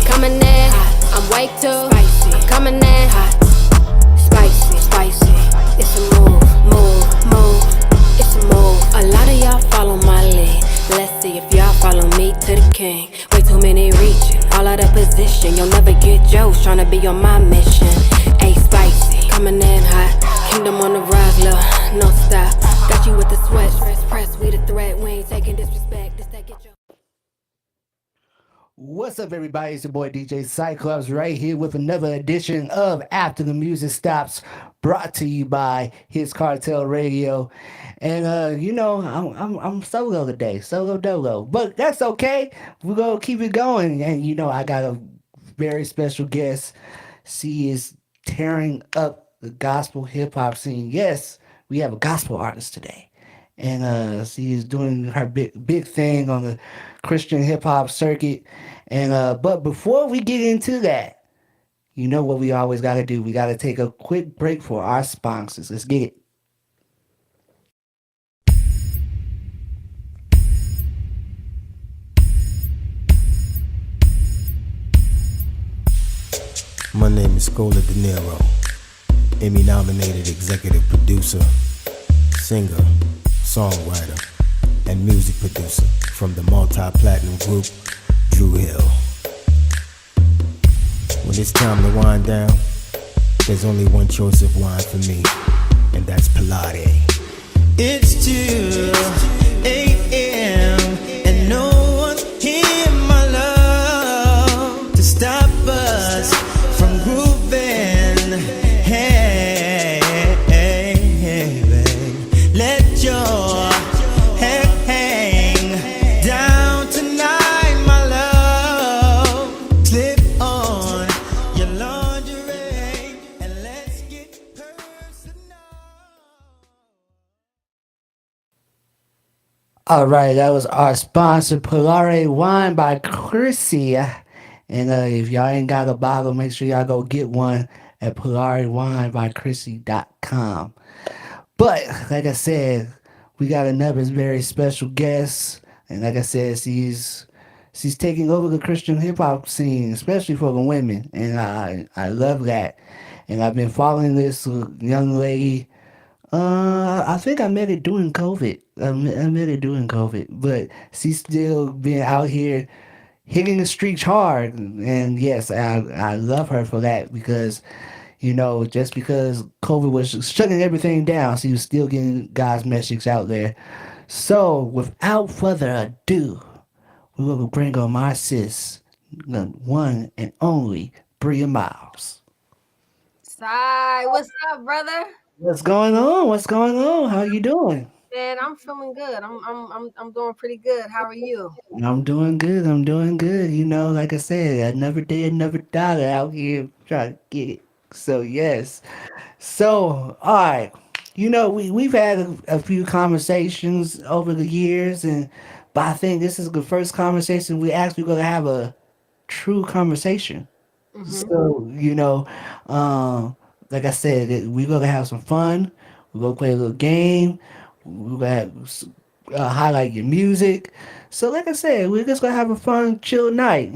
Coming in hot. I'm way too spicy. I'm coming in hot. Spicy, spicy. It's a move, move. It's a move. A lot of y'all follow my lead. Let's see if y'all follow me to the king. Way too many reaching, all out of position. You'll never get Joe's tryna be on my mission. A spicy, coming in hot. Kingdom on the rise, love, no stop. Got you with the sweat, press, we the threat. We ain't taking disrespect. This that get your. What's up, everybody? It's your boy DJ Cyclops right here with another edition of After the Music Stops, brought to you by His Cartel Radio. And I'm solo today, solo dolo, but that's okay. We're gonna keep it going. And I got a very special guest. She is tearing up the gospel hip hop scene. Yes, we have a gospel artist today, and she is doing her big thing on the Christian hip hop circuit. And but before we get into that, you know what we always got to do? We got to take a quick break for our sponsors. Let's get it. My name is Scola De Niro, Emmy-nominated executive producer, singer, songwriter, and music producer from the multi-platinum group Drew Hill. When it's time to wind down, there's only one choice of wine for me, and that's Pilate. It's 2 a.m. and no one's here, my love, to stop us from grooving. Hey, babe, let your head hang down tonight, my love. Slip on your lingerie and let's get personal. All right, that was our sponsor, Polare Wine by Chrissy. And if y'all ain't got a bottle, make sure y'all go get one at PolareWineByChrissy.com. But like I said, we got another very special guest, and like I said, she's taking over the Christian hip hop scene, especially for the women, and I love that. And I've been following this young lady. I think I met it during COVID. I met it during COVID, but she's still been out here hitting the streets hard. And yes, I love her for that because, just because COVID was shutting everything down, she was still getting God's message out there. So without further ado, we will bring on my sis, the one and only BREA Miles. Sai, what's up, brother? What's going on? What's going on? How you doing? Man, I'm feeling good. I'm doing pretty good. How are you? I'm doing good. I'm doing good. Like I said, another day, another dollar out here trying to get it. So yes. So all right. We've had a few conversations over the years, but I think this is the first conversation we actually gonna have a true conversation. Mm-hmm. So, like I said, we're gonna have some fun. We're gonna play a little game. We're gonna highlight your music. So, like I said, we're just gonna have a fun, chill night.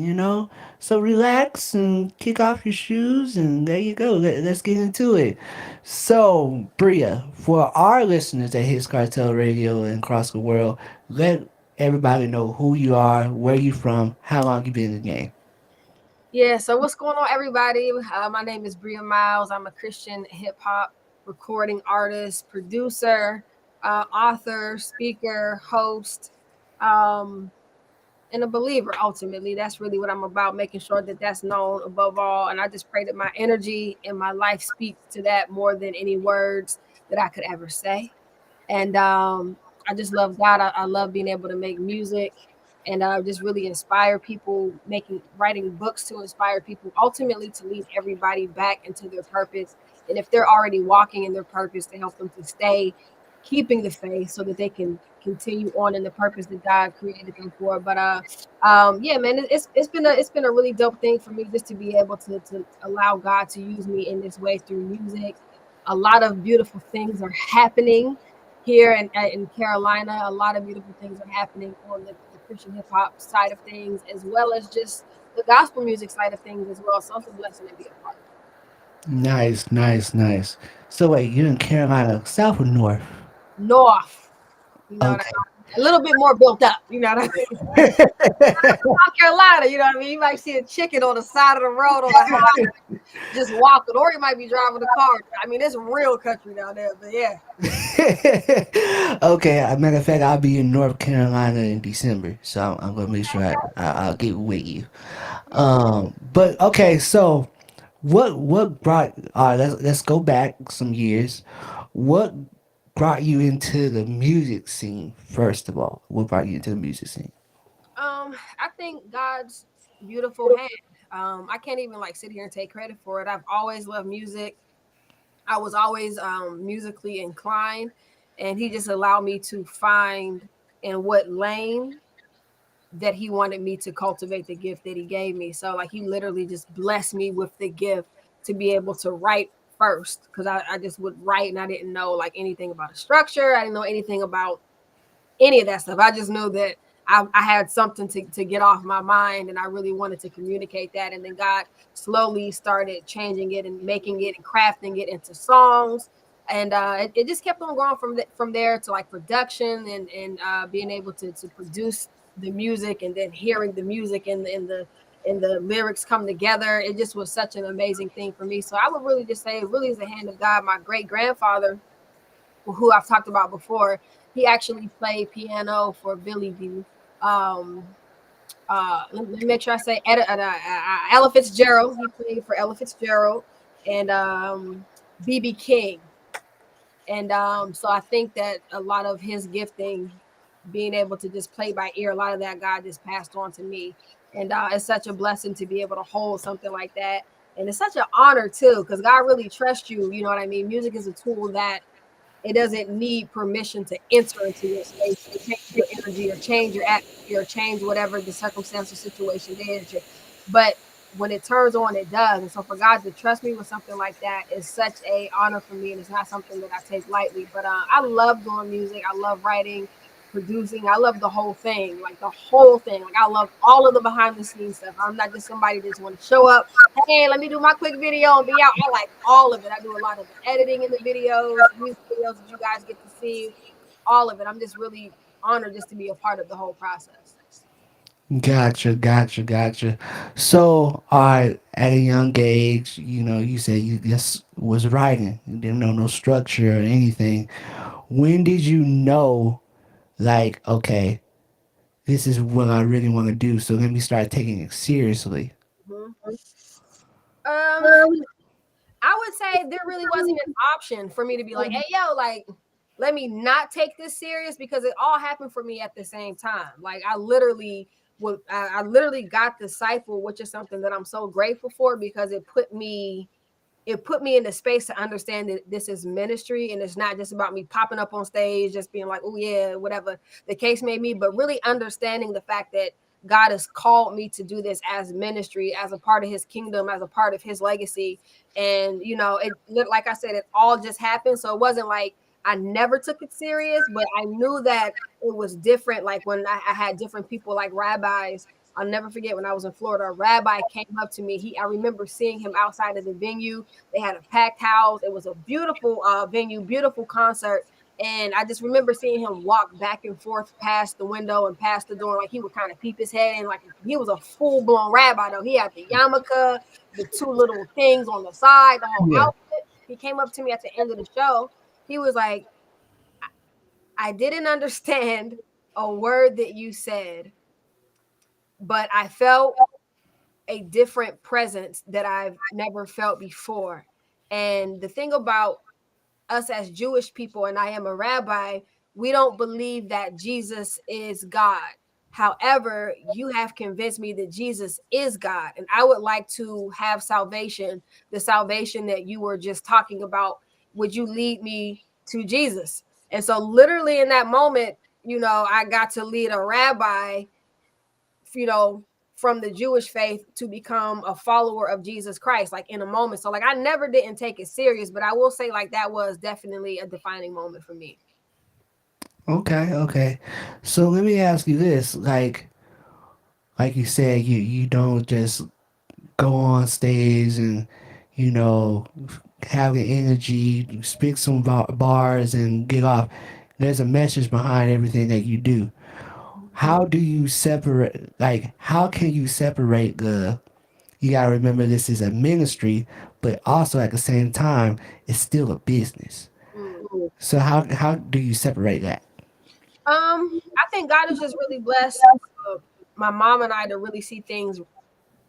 So relax and kick off your shoes, and there you go. Let's get into it. So, Bria, for our listeners at His Cartel Radio and across the world, let everybody know who you are, where you from, how long you been in the game. Yeah, so what's going on, everybody? My name is BREA Miles. I'm a Christian hip hop recording artist, producer, author, speaker, host, and a believer. Ultimately, that's really what I'm about, making sure that that's known above all. And I just pray that my energy and my life speaks to that more than any words that I could ever say. And I just love God. I love being able to make music and just really inspire people, writing books to inspire people, ultimately to lead everybody back into their purpose. And if they're already walking in their purpose, to help them to stay keeping the faith so that they can continue on in the purpose that God created them for. But yeah, man, it's been a really dope thing for me just to be able to allow God to use me in this way through music. A lot of beautiful things are happening here in Carolina. A lot of beautiful things are happening on the Christian hip hop side of things, as well as just the gospel music side of things as well. So it's a blessing to be a part of. Nice, nice, nice. So wait, you're in Carolina, South or North? North, you know what I Okay. mean? A little bit more built up, you know what I mean? South Carolina, you know what I mean? You might see a chicken on the side of the road on the highway just walking, or you might be driving a car. I mean, it's real country down there, but yeah. Okay, a matter of fact, I'll be in North Carolina in December, so I'm gonna make sure I'll get with you. But okay, so what brought? Let's go back some years. What brought you into the music scene first of all? What brought you into the music scene? I think God's beautiful hand. I can't even like sit here and take credit for it. I've always loved music. I was always musically inclined, and He just allowed me to find in what lane that He wanted me to cultivate the gift that He gave me. So like He literally just blessed me with the gift to be able to write first, because I just would write and I didn't know like anything about a structure. I didn't know anything about any of that stuff. I just knew that I had something to get off my mind, and I really wanted to communicate that. And then God slowly started changing it and making it and crafting it into songs. And it just kept on going from there to like production and being able to produce the music, and then hearing the music and the lyrics come together. It just was such an amazing thing for me. So I would really just say it really is the hand of God. My great grandfather, who I've talked about before, he actually played piano for Billy D. Um, let me make sure I say Ella Fitzgerald. He played for Ella Fitzgerald and BB King. And so I think that a lot of his gifting, being able to just play by ear, a lot of that God just passed on to me. And it's such a blessing to be able to hold something like that. And it's such an honor too, because God really trusts you. You know what I mean? Music is a tool that it doesn't need permission to enter into your space and change your energy or change your atmosphere or change whatever the circumstance or situation is. But when it turns on, it does. And so for God to trust me with something like that is such a honor for me, and it's not something that I take lightly. But I love doing music. I love writing, producing. I love the whole thing, like the whole thing. Like I love all of the behind the scenes stuff. I'm not just somebody that just want to show up. Hey, let me do my quick video and be out. I like all of it. I do a lot of the editing in the videos, music videos that you guys get to see, all of it. I'm just really honored just to be a part of the whole process. Gotcha, gotcha, gotcha. So, at a young age, you said you just was writing. You didn't know no structure or anything. When did you know, like, okay, this is what I really want to do, so let me start taking it seriously? Mhm. Um, I would say there really wasn't an option for me to be like, hey, yo, like, let me not take this serious, because it all happened for me at the same time. Like, I literally got disciple, which is something that I'm so grateful for, because it put me in the space to understand that this is ministry, and it's not just about me popping up on stage, just being like, oh yeah, whatever the case may be, but really understanding the fact that God has called me to do this as ministry, as a part of His kingdom, as a part of His legacy. And it, like I said, it all just happened. So it wasn't like I never took it serious, but I knew that it was different. Like when I had different people, like rabbis. I'll never forget when I was in Florida, a rabbi came up to me. I remember seeing him outside of the venue. They had a packed house. It was a beautiful venue, beautiful concert. And I just remember seeing him walk back and forth past the window and past the door. Like he would kind of peep his head in. Like he was a full blown rabbi, though. He had the yarmulke, the two little things on the side, the whole Yeah. outfit. He came up to me at the end of the show. He was like, I didn't understand a word that you said, but I felt a different presence that I've never felt before. And the thing about us as Jewish people, and I am a rabbi, we don't believe that Jesus is God. However, you have convinced me that Jesus is God, and I would like to have salvation, the salvation that you were just talking about. Would you lead me to Jesus? And so, literally, in that moment, I got to lead a rabbi, you know, from the Jewish faith to become a follower of Jesus Christ, like in a moment. So, like, I never didn't take it serious, but I will say, like, that was definitely a defining moment for me. Okay, okay. So let me ask you this: like, like you said, you don't just go on stage and you know have the energy, speak some bars, and get off. There's a message behind everything that you do. How do you separate? Like, how can you separate the? You gotta remember this is a ministry, but also at the same time, it's still a business. Mm. So how do you separate that? I think God is just really blessed my mom and I to really see things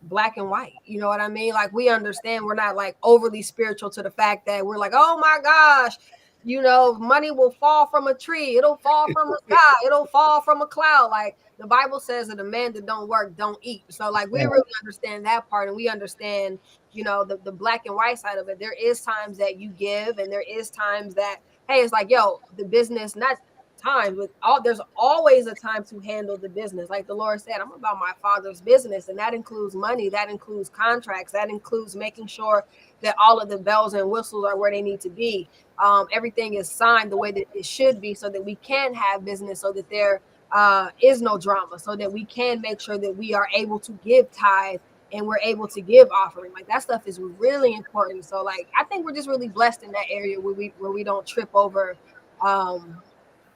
black and white. You know what I mean? Like we understand we're not like overly spiritual to the fact that we're like, oh my gosh, money will fall from a tree, it'll fall from the sky, it'll fall from a cloud. Like the Bible says that a man that don't work don't eat. So like we really understand that part, and we understand, the black and white side of it. There is times that you give, and there is times that, hey, it's like, yo, the business, not times with all, there's always a time to handle the business. Like the Lord said, I'm about my Father's business, and that includes money, that includes contracts, that includes making sure that all of the bells and whistles are where they need to be. Everything is signed the way that it should be, so that we can have business, so that there is no drama, so that we can make sure that we are able to give tithe, and we're able to give offering. Like that stuff is really important. So like I think we're just really blessed in that area where we don't trip over um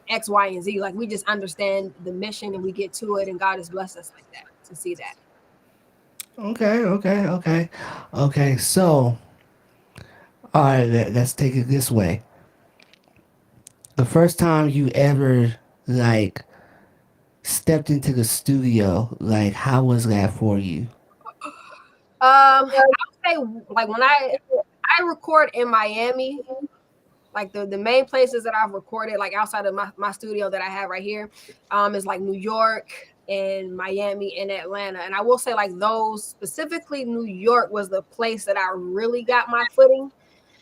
X, Y, and Z. Like we just understand the mission and we get to it, and God has blessed us like that to see that. Okay. So, all right, let's take it this way. The first time you ever like stepped into the studio, like how was that for you? I would say like when I record in Miami, like the main places that I've recorded, like outside of my studio that I have right here, is like New York and Miami and Atlanta. And I will say like those specifically, New York was the place that I really got my footing,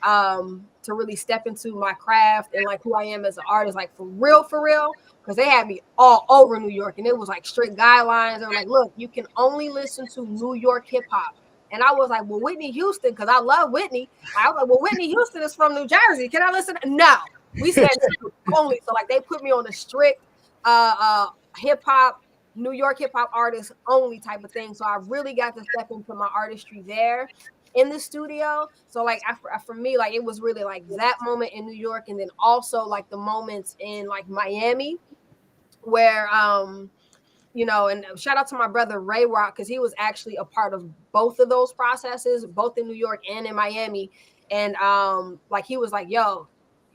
to really step into my craft and like who I am as an artist, like for real, because they had me all over New York, and it was like strict guidelines. They were like, look, you can only listen to New York hip hop. And I was like, well, Whitney Houston, because I love Whitney. I was like, well, Whitney Houston is from New Jersey. Can I listen? No, we said only. So like they put me on a strict hip hop, New York hip hop artist only type of thing. So I really got to step into my artistry there in the studio. So like for me, like it was really like that moment in New York, and then also like the moments in like Miami where and shout out to my brother Ray Rock, because he was actually a part of both of those processes, both in New York and in Miami. And like he was like, yo,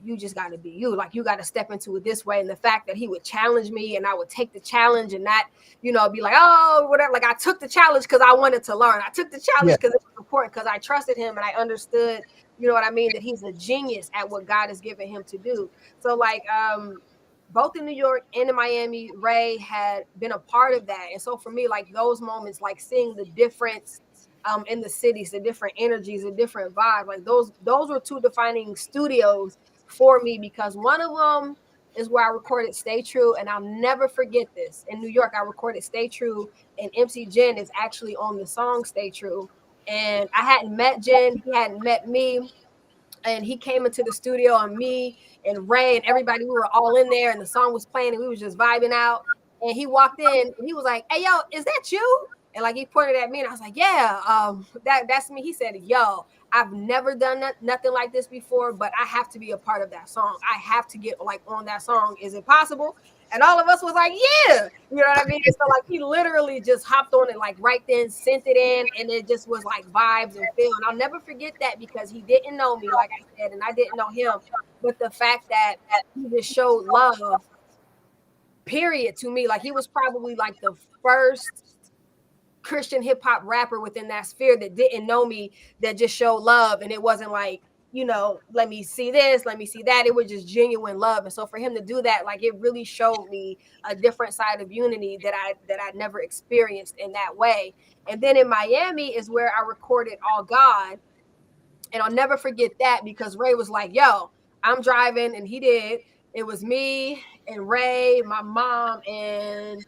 you just got to be you, like you got to step into it this way. And the fact that he would challenge me and I would take the challenge and not be like, oh whatever, like I took the challenge because I wanted to learn, I took the challenge because it was important, because I trusted him and I understood, what I mean, that he's a genius at what God has given him to do. So like both in New York and in Miami, Ray had been a part of that. And so for me, like those moments, like seeing the difference in the cities, the different energies, the different vibes, like those were two defining studios for me, because one of them is where I recorded Stay True. And I'll never forget this. In New York, I recorded Stay True, and MC Jen is actually on the song Stay True. And I hadn't met Jen, he hadn't met me, and he came into the studio, and me and Ray and everybody, we were all in there, and the song was playing, and we was just vibing out. And he walked in and he was like, hey yo, is that you? And like he pointed at me, and I was like, yeah, that's me. He said, yo, I've never done nothing like this before, but I have to be a part of that song. I have to get like on that song. Is it possible? And all of us was like, yeah, you know what I mean? And so like he literally just hopped on it like right then, sent it in, and it just was like vibes and feel. And I'll never forget that, because he didn't know me, like I said, and I didn't know him. But the fact that he just showed love, period, to me, like he was probably like the first Christian hip hop rapper within that sphere that didn't know me, that just showed love. And it wasn't like, let me see this, let me see that. It was just genuine love. And so for him to do that, like it really showed me a different side of unity that I never experienced in that way. And then in Miami is where I recorded All God. And I'll never forget that, because Ray was like, yo, I'm driving, and he did. It was me and Ray, my mom, and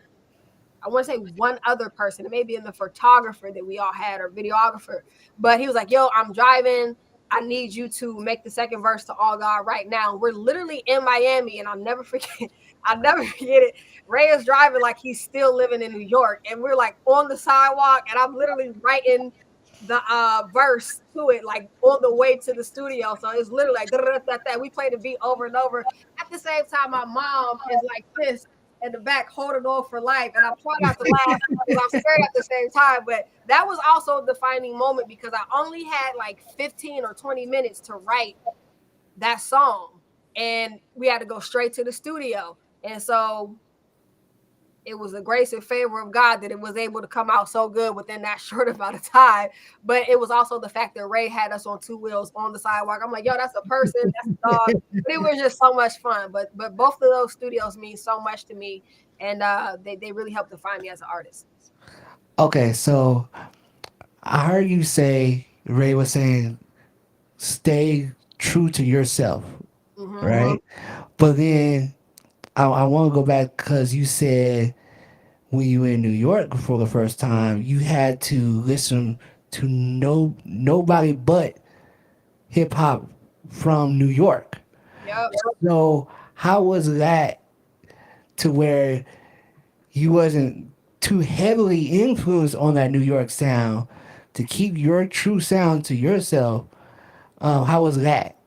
I want to say one other person, maybe in the photographer that we all had, or videographer. But he was like, yo, I'm driving. I need you to make the second verse to All God right now. We're literally in Miami. And I'll never forget, I'll never forget it. Ray is driving like he's still living in New York, and we're like on the sidewalk, and I'm literally writing the verse to it, like on the way to the studio. So it's literally like that. We play the beat over and over. At the same time, my mom is like this in the back holding on for life. And I'm trying not to laugh because I'm scared at the same time. But that was also a defining moment because I only had like 15 or 20 minutes to write that song. And we had to go straight to the studio. And so it was the grace and favor of God that it was able to come out so good within that short amount of time. But it was also the fact that Ray had us on two wheels on the sidewalk. I'm like, yo, that's a person, that's a dog. But it was just so much fun. But both of those studios mean so much to me, and they really helped define me as an artist. Okay, so I heard you say Ray was saying stay true to yourself, Mm-hmm. right? But then I want to go back because you said when you were in New York for the first time, you had to listen to nobody but hip hop from New York. Yep. So how was that to where you wasn't too heavily influenced on that New York sound to keep your true sound to yourself? How was that?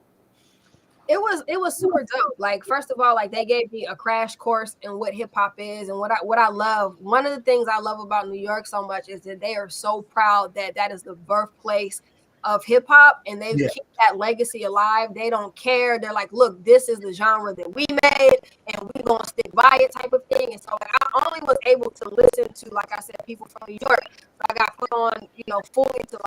It was super dope. Like, first of all, like they gave me a crash course in what hip hop is and what I love. One of the things I love about New York so much is that they are so proud that that is the birthplace of hip hop, and they Yeah. keep that legacy alive. They don't care. They're like, look, this is the genre that we made, and we gonna stick by it, type of thing. And so, like, I only was able to listen to, like I said, people from New York. So I got put on, fully to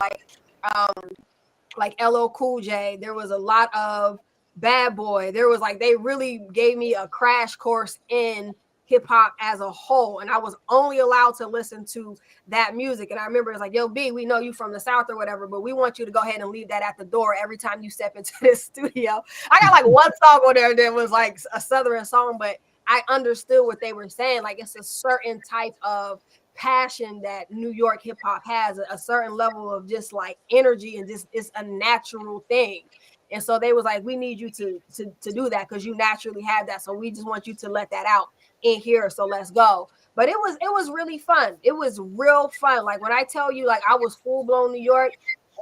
like LL Cool J. There was a lot of Bad Boy. There was like they really gave me a crash course in hip hop as a whole, and I was only allowed to listen to that music. And I remember it's like, yo, B, we know you from the South or whatever, but we want you to go ahead and leave that at the door every time you step into this studio. I got like one song on there that was like a Southern song, but I understood what they were saying. Like, it's a certain type of passion that New York hip hop has, a certain level of just like energy, and just it's a natural thing. And so they was like, we need you to do that because you naturally have that. So we just want you to let that out in here. So let's go. But it was really fun. It was real fun. Like, when I tell you, like, I was full blown New York,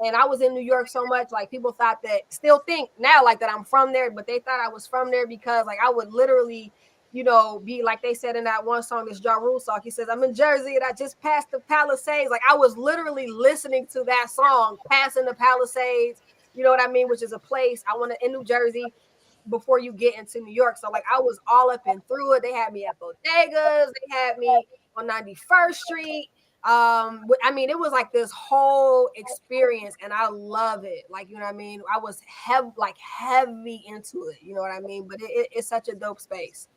and I was in New York so much, like, people thought that, still think now, like, that I'm from there, but they thought I was from there because, like, I would literally, be like they said in that one song, this Ja Rule song. He says, I'm in Jersey and I just passed the Palisades. Like, I was literally listening to that song, passing the Palisades, you know what I mean? Which is a place I want to in New Jersey before you get into New York. So, like, I was all up and through it. They had me at bodegas. They had me on 91st Street. I mean, it was like this whole experience, and I love it. Like, you know what I mean? I was heavy into it. You know what I mean? But it's such a dope space.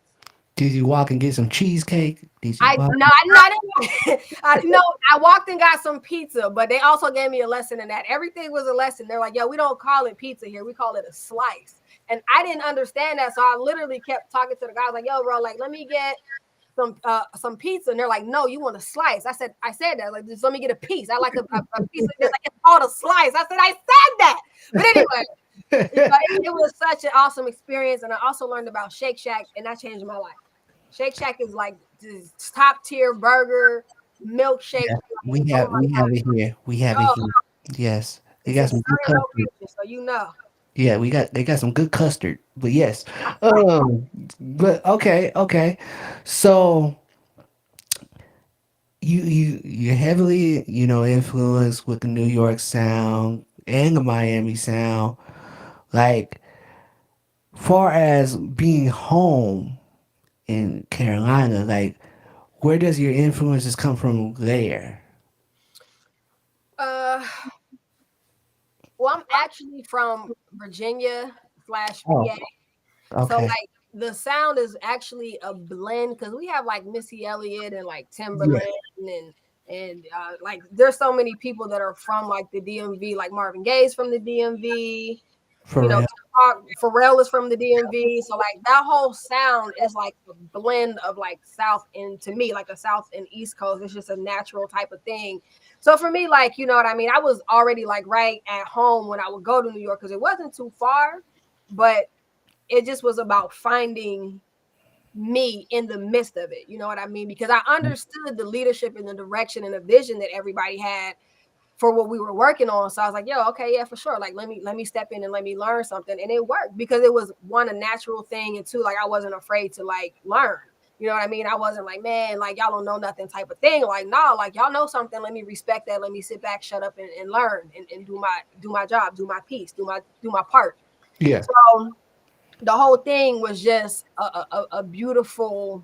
Did you walk and get some cheesecake? Did you I walk? no, I didn't. I know I walked and got some pizza, but they also gave me a lesson in that. Everything was a lesson. They're like, yo, we don't call it pizza here, we call it a slice. And I didn't understand that. So I literally kept talking to the guys, like, yo, bro, like, let me get some pizza. And they're like, no, you want a slice. I said that, like, just let me get a piece. I like a piece. They're like, it's called a slice. I said, I said that. But anyway, it was such an awesome experience. And I also learned about Shake Shack, and that changed my life. Shake Shack is like this top tier burger milkshake. Yeah, Like, oh my we have God. it here. We have it Oh, here. Yes, they it's in got some good certain custard. locations, so you know. Yeah, they got some good custard. But yes, um, but okay. So you're heavily influenced with the New York sound and the Miami sound. Like, far as being home in Carolina, like, where does your influences come from there? Uh, well, I'm actually from Virginia slash Oh, PA. So, okay. like, the sound is actually a blend because we have like Missy Elliott and like Yeah, Timberland and like there's so many people that are from like the DMV, like Marvin Gaye's from the DMV. for real. Tupac, Pharrell is from the DMV. So, like, that whole sound is like a blend of like South and, to me, like a South and East Coast. It's just a natural type of thing. So for me, like, you know what I mean? I was already like right at home when I would go to New York because it wasn't too far, but it just was about finding me in the midst of it. You know what I mean? Because I understood the leadership and the direction and the vision that everybody had for what we were working on. So I was like, yo, okay, yeah, for sure. Like, let me step in and let me learn something. And it worked because it was, one, a natural thing, and two, like, I wasn't afraid to like learn. You know what I mean? I wasn't like, man, like, y'all don't know nothing type of thing. Like, nah, like, y'all know something. Let me respect that. Let me sit back, shut up, and learn and do my job, do my piece, do my part. Yeah. So the whole thing was just a beautiful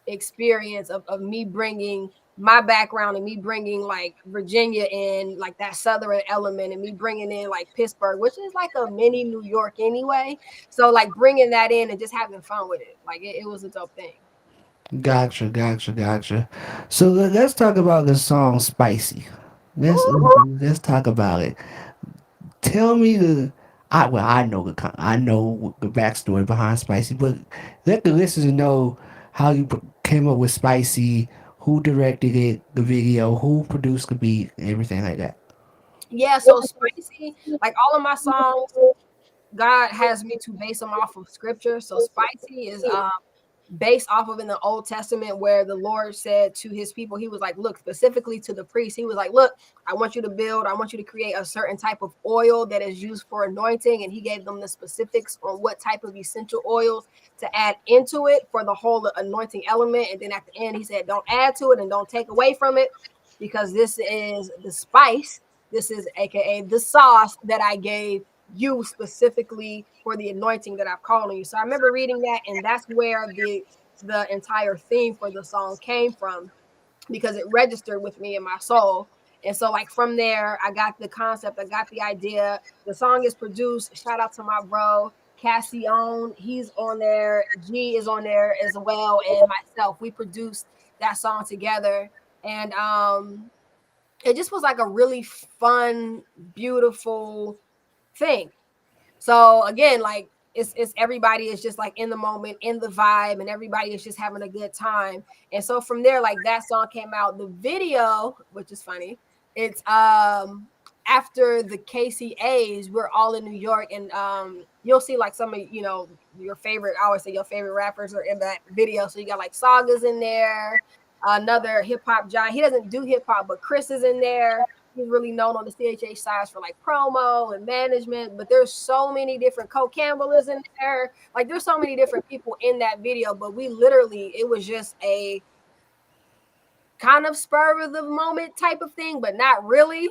experience of me bringing my background and me bringing like Virginia in, like that Southern element, and me bringing in like Pittsburgh, which is like a mini New York anyway. So like bringing that in and just having fun with it. Like it was a dope thing. Gotcha. So let's talk about the song "Spicy." Let's Ooh. let's talk about it. Tell me I know I know the backstory behind Spicy, but let the listeners know how you came up with Spicy, who directed it, the video, who produced the beat, everything like that. Yeah, so Spicy, like all of my songs, God has me to base them off of scripture. So Spicy is based off of in the Old Testament, where the Lord said to his people, he was like, look, specifically to the priests, he was like, look, I want you to create a certain type of oil that is used for anointing. And he gave them the specifics on what type of essential oils to add into it for the whole anointing element. And then at the end, he said, don't add to it and don't take away from it, because this is the spice. This is AKA the sauce that I gave you specifically for the anointing that I've called on you. So I remember reading that, and that's where the entire theme for the song came from, because it registered with me in my soul. And so like from there, I got the concept, I got the idea. The song is produced. Shout out to my bro Cassion, he's on there. G is on there as well, and myself. We produced that song together, and it just was like a really fun, beautiful thing. So again, like it's everybody is just like in the moment, in the vibe, and everybody is just having a good time. And so from there, like that song came out. The video, which is funny, it's after the KCAs, we're all in New York, and you'll see like some of your favorite, I always say your favorite rappers are in that video. So you got like Saga's in there, another hip hop giant. He doesn't do hip hop, but Chris is in there. He's really known on the CHH sides for like promo and management, but there's so many different. Cole Campbell is in there. Like there's so many different people in that video, but we literally, it was just a kind of spur of the moment type of thing, but not really.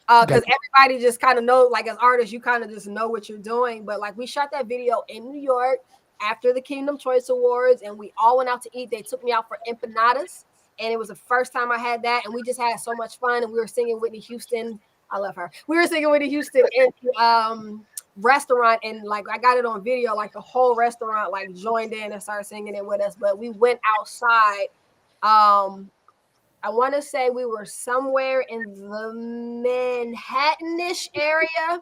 Because everybody just kind of know, like as artists, you kind of just know what you're doing. But like we shot that video in New York after the Kingdom Choice Awards, and we all went out to eat. They took me out for empanadas. And it was the first time I had that. And we just had so much fun. And we were singing Whitney Houston. I love her. We were singing Whitney Houston in restaurant. And like, I got it on video, like the whole restaurant, like joined in and started singing it with us. But we went outside. I want to say we were somewhere in the Manhattan-ish area.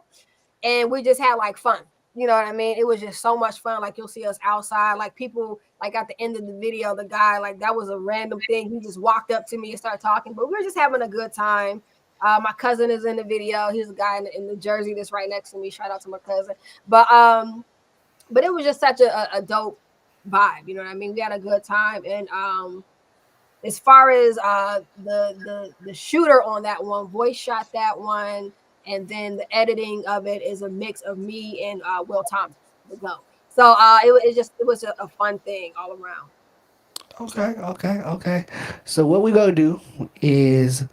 And we just had like fun. You know what I mean? It was just so much fun. Like you'll see us outside, like people, like at the end of the video, the guy, like that was a random thing. He just walked up to me and started talking, but we were just having a good time. My cousin is in the video. He's a guy in the jersey that's right next to me. Shout out to my cousin. But it was just such a dope vibe. You know what I mean? We had a good time. And as far as the shooter on that one, voice shot that one. And then the editing of it is a mix of me and Will Thomas, the GOAT. So it was a fun thing all around. Okay. So what we're gonna do is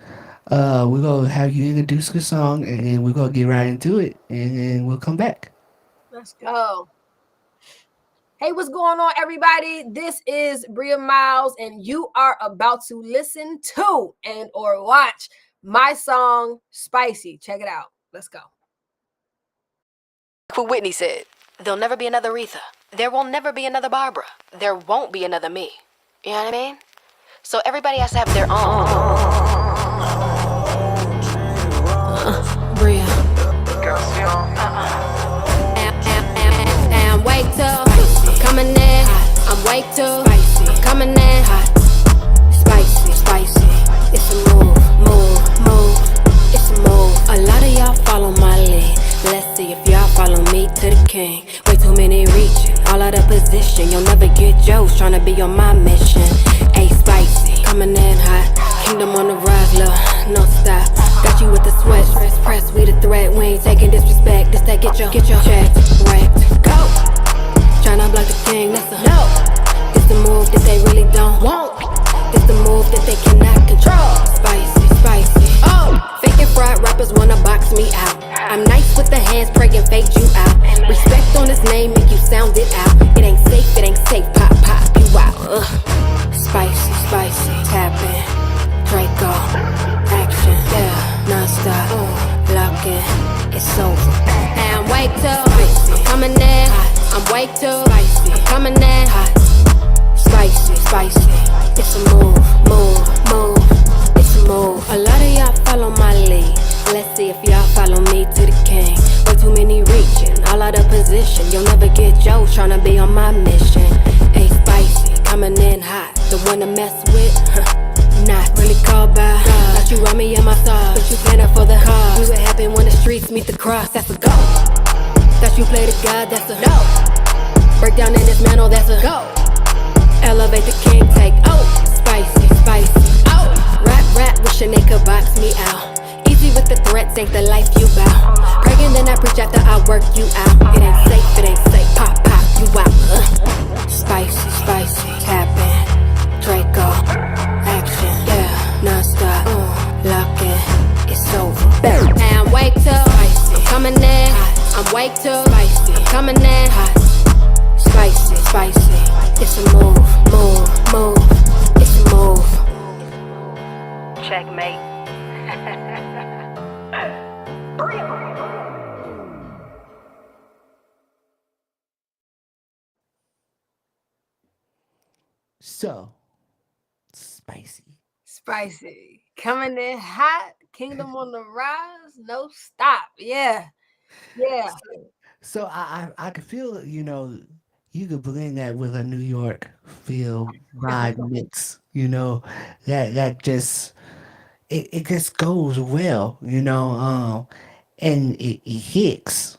we're gonna have you introduce the song, and then we're gonna get right into it, and then we'll come back. Let's go. Hey, what's going on, everybody? This is BREA Miles, and you are about to listen to and or watch my song, Spicy. Check it out. Let's go. What Whitney said, there'll never be another Aretha. There will never be another Barbara. There won't be another me. You know what I mean? So everybody has to have their own. BREA. I'm way too coming in. I'm way too coming in. Spicy. It's a move. It's a move. A lot of y'all follow my lead. Let's see if y'all follow me to the king. Way too many reaching. all out of position. You'll never get Joe's tryna be on my mission. A spicy, coming in hot. Kingdom on the rise, look, no stop. Got you with the sweat, press, we the threat. We ain't taking disrespect. This that get your check right. Go. Tryna block the king, that's a no. It's the move that they really don't want. It's the move that they cannot control. Spicy, spicy. Oh, fake and fried rappers wanna box me out. I'm nice with the hands, pray and fake you out. Respect on his name, make you sound it out. It ain't safe, pop, you out. Spicy, spicy, tapping, Draco, action, yeah, non-stop, locking, it's over. And I'm way too spicy, I'm coming in hot. I'm way too spicy, I'm coming in hot. Spicy, spicy, it's a move, it's a move. A lot of y'all follow my lead. Let's see if y'all follow me to the king. Way too many reaching, all out of position. You'll never get Joe tryna be on my mission. Ain't spicy, coming in hot. The one to mess with, not really called by God. Thought you want me in my thoughts, but you planning for the heart. See what happen when the streets meet the cross, that's a go. Thought you play the God, that's a no. Break down and dismantle, that's a go. Elevate the king, take spicy, spicy. Rap, wishing they could box me out. Easy with the threats, ain't the life you bow. Praying then I preach after I work you out. It ain't safe, pop, you out. Spicy, spicy, tapping, Draco, action, yeah, non-stop, locking, it's over. And I'm way too spicy, I'm coming in hot. I'm way too spicy, I'm coming in hot. Spicy, spicy, it's a move, it's a move. Checkmate. So, Spicy. Coming in hot. Kingdom on the rise. No stop. Yeah. So I could feel, you could blend that with a New York feel vibe mix, that just it just goes well, and it hits.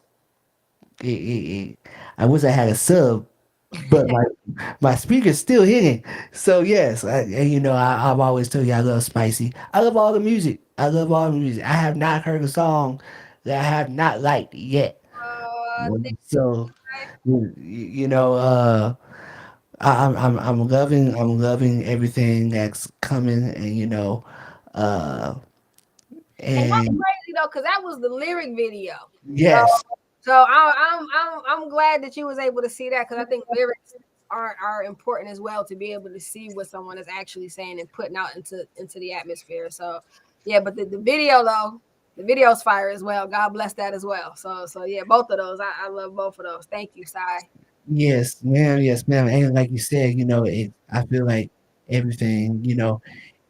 I wish I had a sub, but my speaker's still hitting. So yes, I've always told you I love spicy. I love all the music. I love all the music. I have not heard a song that I have not liked yet. So you know, I'm loving everything that's coming, and uh, And that's and crazy though, because that was the lyric video. yes, So I'm glad that you was able to see that, because I think lyrics are important as well, to be able to see what someone is actually saying and putting out into the atmosphere. So yeah, but the video though, the video's fire as well. God bless that as well. So yeah, both of those. I love both of those. Thank you, Sai. yes, ma'am. And like you said, I feel like everything,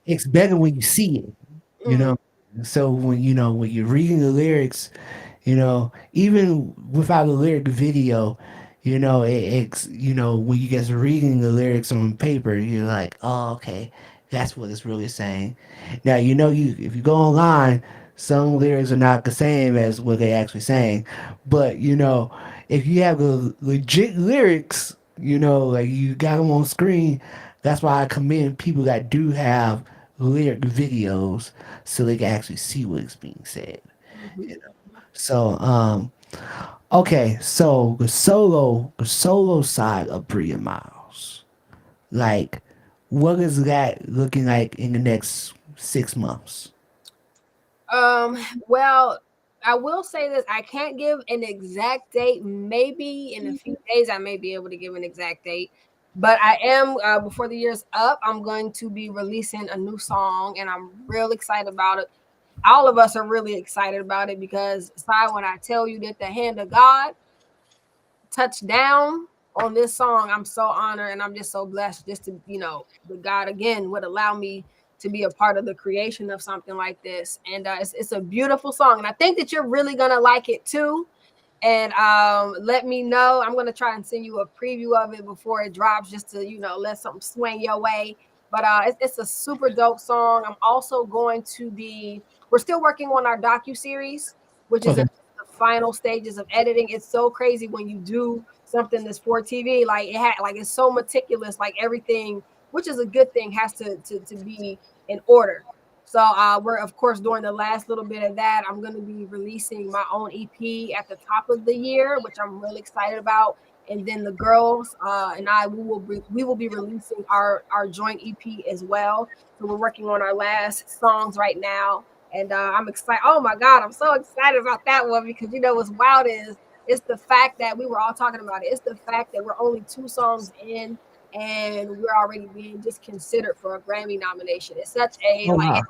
it's better when you see it, you know. So when you're reading the lyrics, even without a lyric video, it's when you get reading the lyrics on paper, you're like, oh, okay, that's what it's really saying. Now you if you go online, some lyrics are not the same as what they actually saying, but if you have the legit lyrics, like you got them on screen. That's why I commend people that do have lyric videos so they can actually see what is being said. You know? So, okay, so the solo side of BREA Miles, like, what is that looking like in the next 6 months? Well, I will say this. I can't give an exact date. Maybe in a few days, I may be able to give an exact date. But I am, before the year's up, I'm going to be releasing a new song, and I'm real excited about it. All of us are really excited about it, because, Sai, when I tell you that the hand of God touched down on this song, I'm so honored, and I'm just so blessed just to, that God again would allow me to be a part of the creation of something like this. And it's a beautiful song, and I think that you're really gonna like it too. And let me know. I'm gonna try and send you a preview of it before it drops, just to let something swing your way. But it's a super dope song. I'm also going to be. We're still working on our docu series, which is Okay. a final stages of editing. It's so crazy when you do something that's for TV. Like it's so meticulous. Like everything, which is a good thing, has to be in order. So we're of course doing the last little bit of that. I'm going to be releasing my own EP at the top of the year, which I'm really excited about. And then the girls and I, we will be releasing our joint EP as well. So we're working on our last songs right now, and I'm excited. Oh my God, I'm so excited about that one because what's wild is it's the fact that we were all talking about it. It's the fact that we're only 2 songs in, and we're already being just considered for a Grammy nomination. It's such a Oh wow.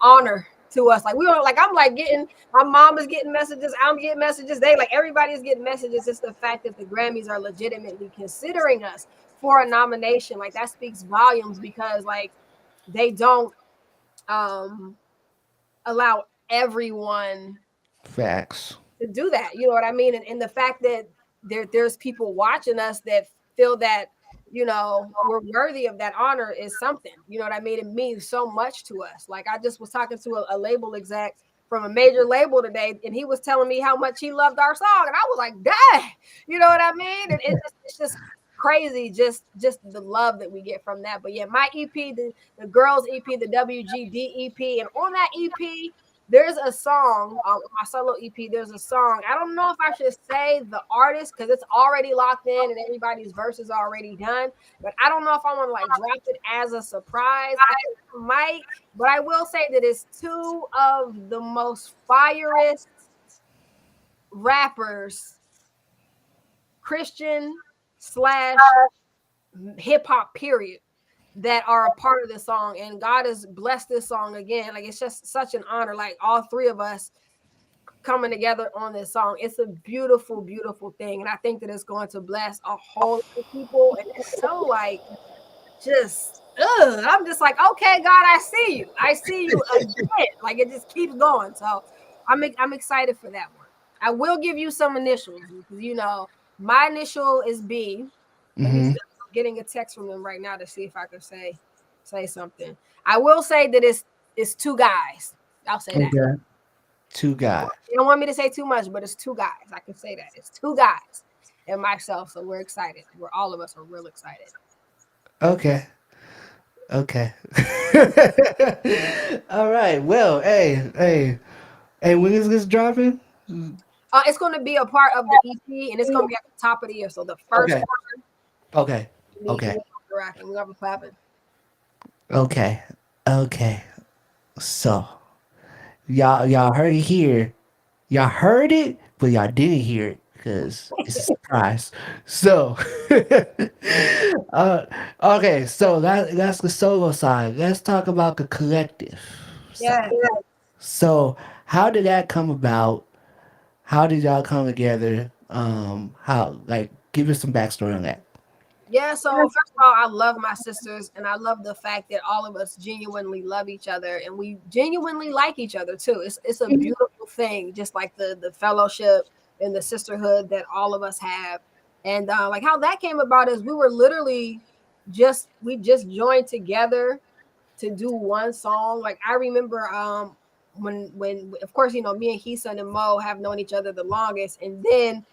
honor to us. Like we were like, I'm like getting, my mom is getting messages, I'm getting messages, they like everybody is getting messages. It's the fact that the Grammys are legitimately considering us for a nomination. Like that speaks volumes because like they don't allow everyone Facts. to do that. You know what I mean? And the fact that there's people watching us that feel that we're worthy of that honor is something. You know what I mean? It means so much to us. Like I just was talking to a label exec from a major label today, and he was telling me how much he loved our song, and I was like, "Dang!" You know what I mean? And it's just crazy, just the love that we get from that. But yeah, my EP, the girls EP, the WGD EP, and on that EP there's a song on my solo EP. There's a song. I don't know if I should say the artist because it's already locked in and everybody's verse is already done. But I don't know if I want to like drop it as a surprise. I think I might, but I will say that it's 2 of the most firest rappers, Christian / hip hop period, that are a part of this song, and God has blessed this song again. Like it's just such an honor, like all 3 of us coming together on this song. It's a beautiful, beautiful thing, and I think that it's going to bless a whole lot of people. And it's so like just I'm just like, okay, God, I see you again. Like it just keeps going. So I'm excited for that one. I will give you some initials because my initial is B. Let me see. I'm getting a text from them right now to see if I can say something. I will say that it's 2 guys. I'll say that. Okay. 2 guys. You don't want me to say too much, but it's 2 guys. I can say that. It's 2 guys and myself. So we're excited. All of us are real excited. Okay. Okay. All right. Well, hey, when is this dropping? It's going to be a part of the EP, and it's going to be at the top of the year. So the first Okay. one, Okay. Okay. we're going to be clapping. Okay. Okay. So, y'all heard it here. Y'all heard it, but y'all didn't hear it because it's a surprise. So, okay. So that's the solo side. Let's talk about the collective side. Yeah. So, how did that come about? How did y'all come together? How like give us some backstory on that. Yeah, so first of all, I love my sisters, and I love the fact that all of us genuinely love each other, and we genuinely like each other too. It's a beautiful thing, just like the fellowship and the sisterhood that all of us have. And like how that came about is we were literally we just joined together to do one song. Like I remember when of course me and Heesun and Mo have known each other the longest, and then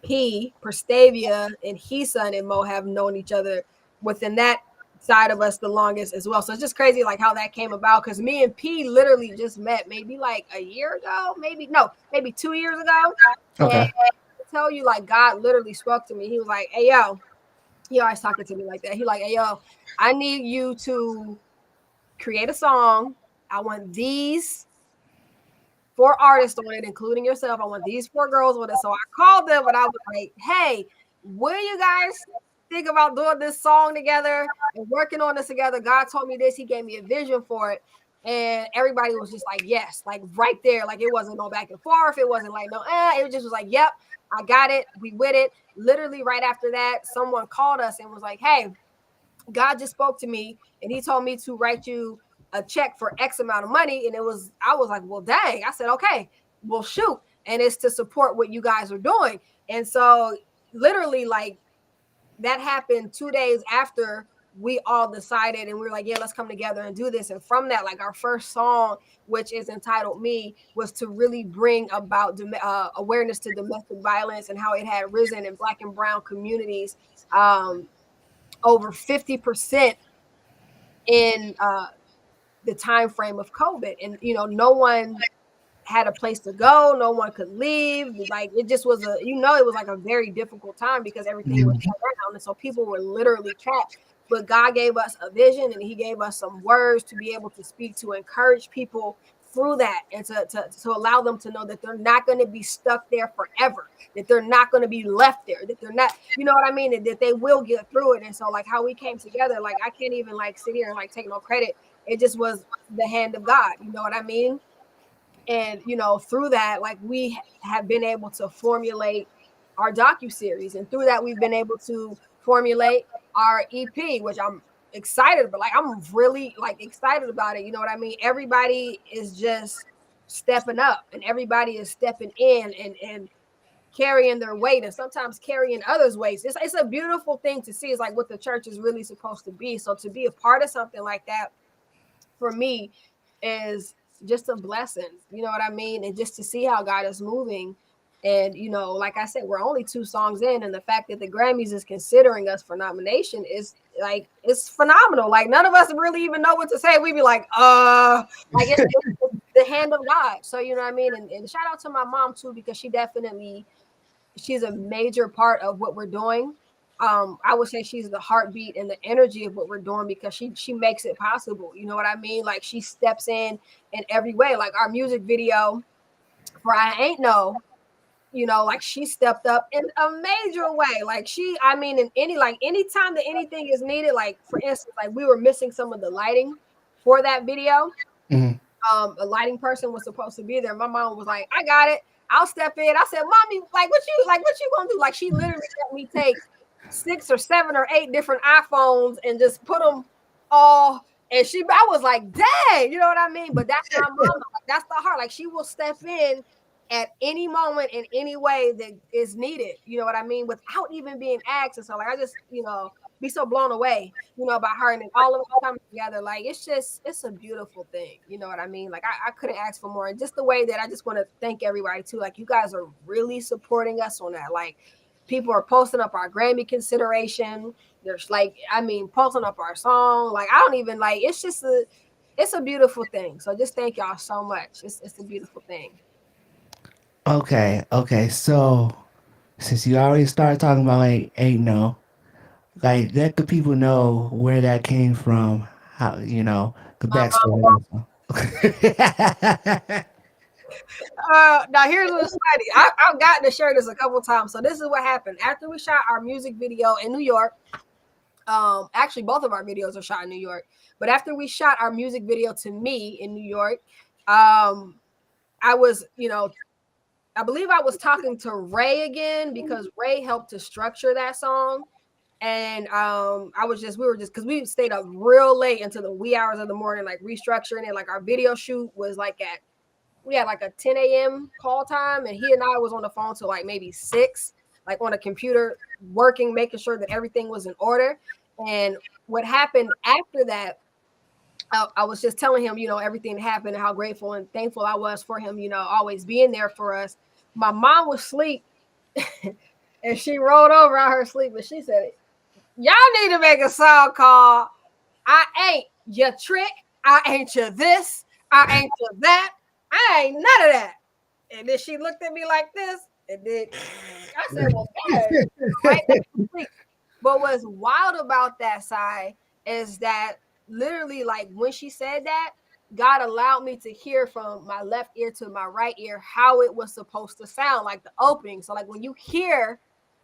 Prestavia, and Heesun and Mo have known each other within that side of us the longest as well. So it's just crazy like how that came about because me and P literally just met maybe like a year ago, maybe 2 years ago. Okay. And I tell you, like God literally spoke to me. He was like, "Hey yo," he always talking to me like that. He like, "Hey yo, I need you to create a song. I want these 4 artists on it, including yourself. I want these 4 girls on it." So I called them and I was like, "Hey, what do you guys think about doing this song together and working on this together?" God told me this. He gave me a vision for it. And everybody was just like, yes, like right there. Like it wasn't no back and forth. It wasn't like no, it just was like, yep, I got it. We with it. Literally right after that, someone called us and was like, "Hey, God just spoke to me and he told me to write you a check for X amount of money." And I was like, well, dang. I said, okay, well, shoot. And it's to support what you guys are doing. And so literally like that happened 2 days after we all decided, and we were like, yeah, let's come together and do this. And from that, like our first song, which is entitled Me, was to really bring about awareness to domestic violence and how it had risen in Black and brown communities, over 50% in the time frame of COVID. And no one had a place to go, no one could leave. Like it just was it was like a very difficult time because everything was shut down, and so people were literally trapped. But God gave us a vision, and He gave us some words to be able to speak, to encourage people through that, and to allow them to know that they're not going to be stuck there forever, that they're not going to be left there, that they're not, you know what I mean, and that they will get through it. And so like how we came together, like I can't even like sit here and like take no credit. It just was the hand of God, you know what I mean? And through that, like we have been able to formulate our docu-series, and through that we've been able to formulate our EP, which I'm excited, but like I'm really like excited about it, you know what I mean? Everybody is just stepping up, and everybody is stepping in and carrying their weight, and sometimes carrying others' weights. It's a beautiful thing to see. It's like what the church is really supposed to be. So to be a part of something like that, for me, is just a blessing, you know what I mean? And just to see how God is moving. And like I said, we're only 2 songs in, and the fact that the Grammys is considering us for nomination is like, it's phenomenal. Like none of us really even know what to say. We be like like it's the hand of God. So you know what I mean? And shout out to my mom too, because she's a major part of what we're doing. I would say she's the heartbeat and the energy of what we're doing, because she makes it possible. You know what I mean? Like she steps in every way. Like our music video for I Ain't No, like she stepped up in a major way. Like I mean, in anytime that anything is needed, like for instance, like we were missing some of the lighting for that video. Mm-hmm. A lighting person was supposed to be there. My mom was like, I got it. I'll step in. I said, Mommy, what you gonna do? Like she literally let me take 6 or 7 or 8 different iPhones and just put them all. And I was like, dang, you know what I mean? But that's my mom. Like, that's the heart. Like she will step in at any moment in any way that is needed. You know what I mean? Without even being asked. And so like, I just, be so blown away, by her and all of us coming together. Like it's a beautiful thing. You know what I mean? Like I couldn't ask for more. And just the way that I just want to thank everybody too. Like you guys are really supporting us on that. Like people are posting up our Grammy consideration. There's like, I mean, posting up our song. Like I don't even like, it's a beautiful thing. So just thank y'all so much. It's a beautiful thing. Okay. So since you already started talking about like Ain't No, like let the people know where that came from, how the My backstory of that song. Now here's what's funny. I've gotten to share this a couple times. So this is what happened after we shot our music video in New York. Actually, both of our videos are shot in New York. But after we shot our music video to Me in New York, I was, I believe I was talking to Ray again, because Ray helped to structure that song. And we were just, because we stayed up real late into the wee hours of the morning, like restructuring it. Like our video shoot was like we had like a 10 a.m. call time, and he and I was on the phone till like maybe 6, like on a computer working, making sure that everything was in order. And what happened after that, I was just telling him, everything that happened and how grateful and thankful I was for him, always being there for us. My mom was asleep and she rolled over out her sleep and she said, y'all need to make a song called I Ain't Your Trick, I Ain't Your This, I Ain't Your That, I ain't none of that. And then she looked at me like this, and then I said, well, God, right back to sleep. But what's wild about that side is that literally, like when she said that, God allowed me to hear from my left ear to my right ear how it was supposed to sound, like the opening. So like when you hear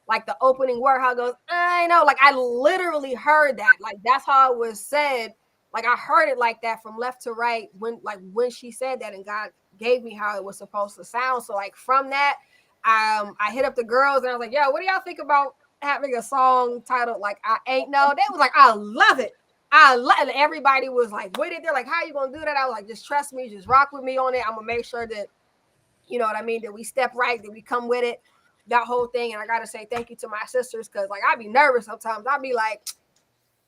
like the opening word, how it goes, I know, like I literally heard that. Like that's how it was said. Like I heard it like that from left to right when she said that, and God gave me how it was supposed to sound. So like from that, I hit up the girls and I was like, yo, what do y'all think about having a song titled like I Ain't No? They was like, I love it. And everybody was like with it. They're like, how you gonna do that? I was like, just trust me, just rock with me on it. I'm gonna make sure that, you know what I mean, that we step right, that we come with it, that whole thing. And I gotta say thank you to my sisters, because like I'd be nervous sometimes. I'd be like,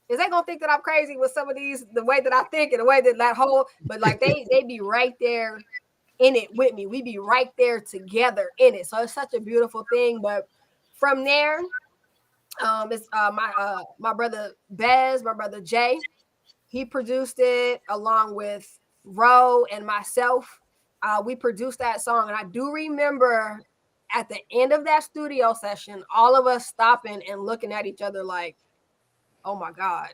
Is they gonna think that I'm crazy with some of these, the way that I think and the way that whole, but like they be right there in it with me. We be right there together in it. So it's such a beautiful thing. But from there, it's my brother Bez, my brother Jay. He produced it along with Ro and myself. We produced that song, and I do remember at the end of that studio session, all of us stopping and looking at each other like, "Oh my God,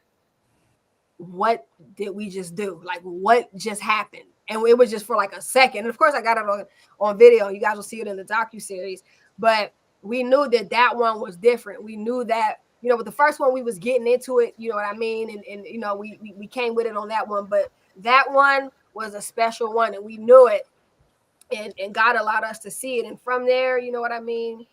what did we just do? Like, what just happened?" And it was just for like a second. And of course, I got it on video. You guys will see it in the docu-series. But we knew that that one was different. We knew that, with the first one, we was getting into it, you know what I mean? And we came with it on that one. But that one was a special one, and we knew it. And God allowed us to see it. And from there, you know what I mean?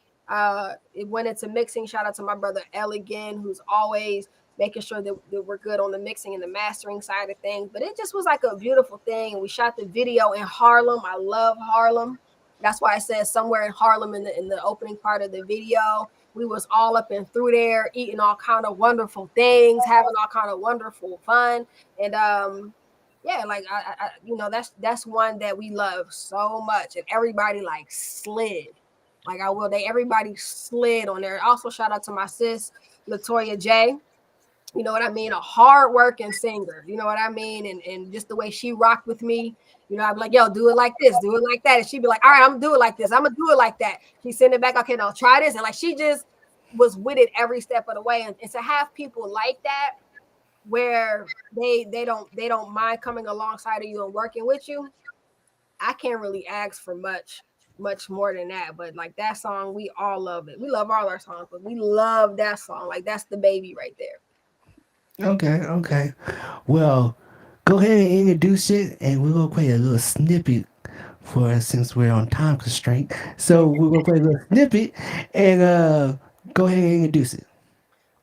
It went into mixing. Shout out to my brother Elegant, who's always making sure that we're good on the mixing and the mastering side of things. But it just was like a beautiful thing. And we shot the video in Harlem. I love Harlem. That's why I said somewhere in Harlem in the opening part of the video. We was all up and through there, eating all kind of wonderful things, having all kind of wonderful fun. And yeah, like that's one that we love so much, and everybody like slid. Like everybody slid on there. Also, shout out to my sis Latoya J. You know what I mean? A hard working singer. You know what I mean? And just the way she rocked with me. I'd be like, yo, do it like this, do it like that. And she'd be like, all right, I'm gonna do it like this. I'm gonna do it like that. She send it back, okay, now try this. And like she just was with it every step of the way. And to have people like that, where they don't mind coming alongside of you and working with you, I can't really ask for much more than that. But like that song, we all love it. We love all our songs, but we love that song. Like that's the baby right there. Okay, okay. Well, go ahead and introduce it, and we're gonna play a little snippet for us since we're on time constraint. So we're gonna play a little snippet, and go ahead and introduce it.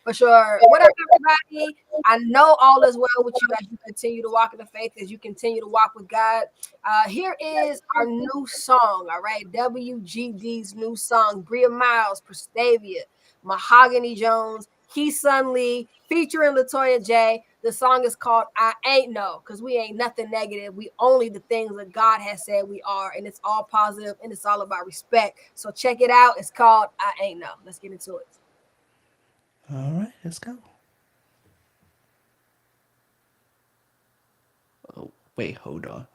For sure. What up, everybody? I know all is well with you as you continue to walk in the faith, as you continue to walk with God. Here is our new song, all right? WGD's new song, BREA Miles, Prestavia, Mahogany Jones, Keysun Lee, featuring Latoya J. The song is called I Ain't No, because we ain't nothing negative. We only the things that God has said we are, and it's all positive, and it's all about respect. So check it out. It's called I Ain't No. Let's get into it. All right, let's go. Oh, wait, hold on.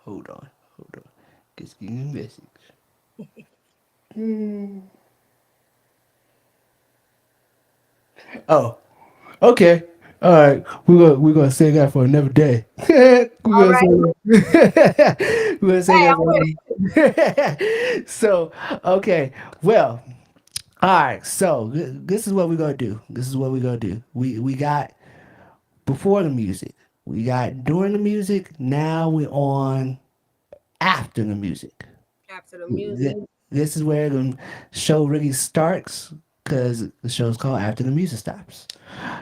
Just give me a message. Oh, okay. All right, we're gonna say that for another day. we're All gonna right. say we're gonna say Hey, that I'm for with another. So okay, well, all right. So this is what we're gonna do. This is what we're gonna do. We got before the music. We got during the music. Now we're on after the music. after the music. This is where the show really starts because the show's called After the Music Stops.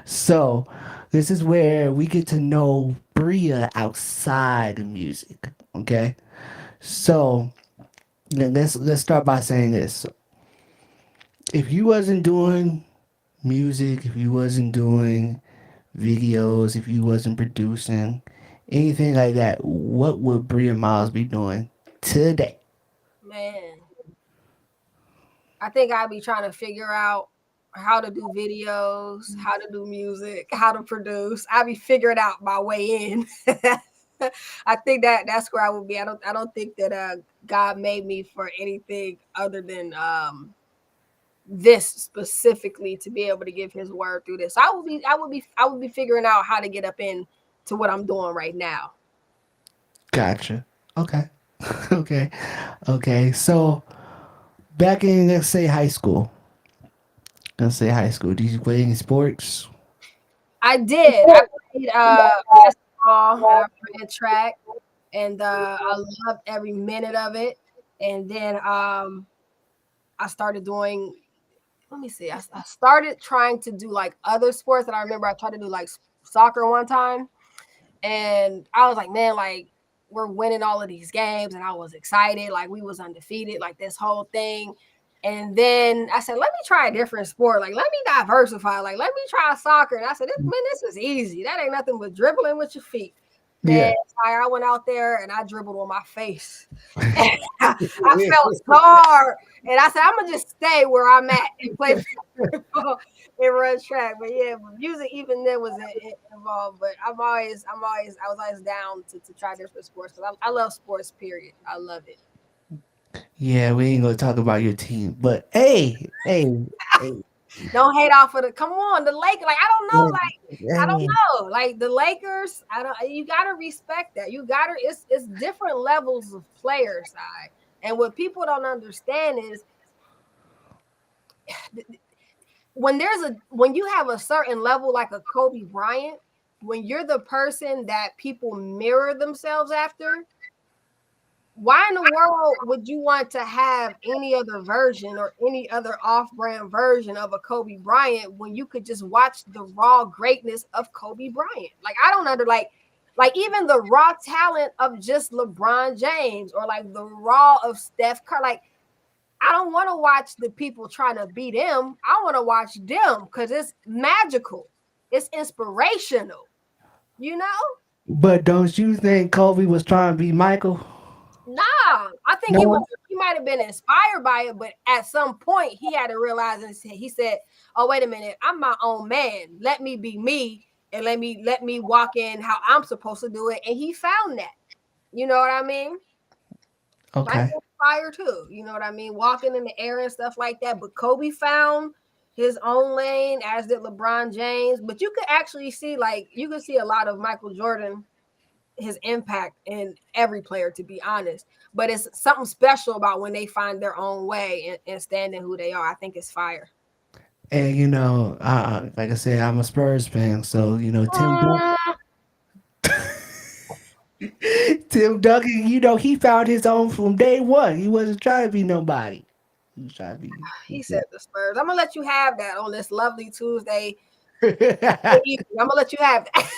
So this is where we get to know Bria outside the music. Okay, so let's start by saying this: if you wasn't doing music, if you wasn't doing videos, if you wasn't producing anything like that, what would Bria Miles be doing today? Man, I think I'd be trying to figure out how to do videos, how to do music, how to produce. I'd be figuring out my way in. I think that's where I would be. I don't think that God made me for anything other than this specifically to be able to give his word through this. So I would be figuring out how to get up in to what I'm doing right now. Gotcha. Okay. Okay. Okay. So back in let's say high school. Let's say high school. Did you play any sports? I did. I played basketball and I ran track, and I loved every minute of it. And then I started doing. Let me see. I started trying to do like other sports, and I remember I tried to do like soccer one time, and I was like, man, like we're winning all of these games, and I was excited, like we was undefeated, like this whole thing. And then I said, let me try a different sport. Like, let me diversify. Like, let me try soccer. And I said, this is easy. That ain't nothing but dribbling with your feet. Man, Yeah. I went out there and I dribbled on my face. And I felt scarred. And I said, I'm going to just stay where I'm at and play football and run track. But yeah, music even then was involved. But I was always down to try different sports because I love sports, period. I love it. Yeah, we ain't gonna talk about your team, but hey, Don't hate off of come on, the Lakers. Like, I don't hey. know. Like the Lakers, you gotta respect that. It's different levels of players, and what people don't understand is when you have a certain level like a Kobe Bryant, when you're the person that people mirror themselves after, why in the world would you want to have any other version or any other off-brand version of a Kobe Bryant when you could just watch the raw greatness of Kobe Bryant? Like, I don't under like even the raw talent of just LeBron James or like the raw of Steph Curry. Like, I don't want to watch the people trying to beat him. I want to watch them because it's magical. It's inspirational, you know? But don't you think Kobe was trying to be Michael? Nah, I think No. he might have been inspired by it, but at some point he had to realize and he said, "Oh, wait a minute, I'm my own man. Let me be me and let me walk in how I'm supposed to do it." And he found that. You know what I mean? Okay. Michael fire too. You know what I mean? Walking in the air and stuff like that. But Kobe found his own lane, as did LeBron James. But you could actually see, like, you could see a lot of Michael Jordan, his impact in every player, to be honest. But it's something special about when they find their own way and stand in who they are. I think it's fire. And like I said, I'm a Spurs fan, so Tim Duncan, he found his own from day one. He wasn't trying to be nobody. He was trying to be. He said the Spurs. I'm gonna let you have that on this lovely Tuesday. I'm I'm gonna let you have that.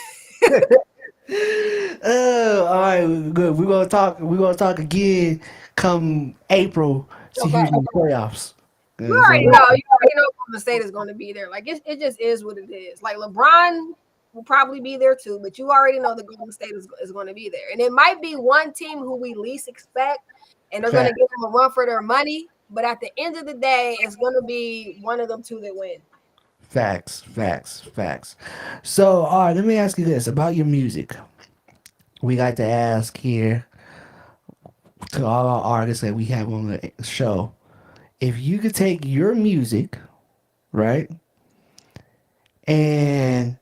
all right, good. We're gonna talk. We're gonna talk again come April. See Okay. who's in the playoffs. You So, already know. You already know Golden State is going to be there. Like it just is what it is. Like LeBron will probably be there too, but you already know the Golden State is going to be there. And it might be one team who we least expect, and they're going to fact, give them a run for their money. But at the end of the day, it's going to be one of them two that win. facts. So, all right, let me ask you this about your music. We got to ask here to all our artists that we have on the show if you could take your music, right, and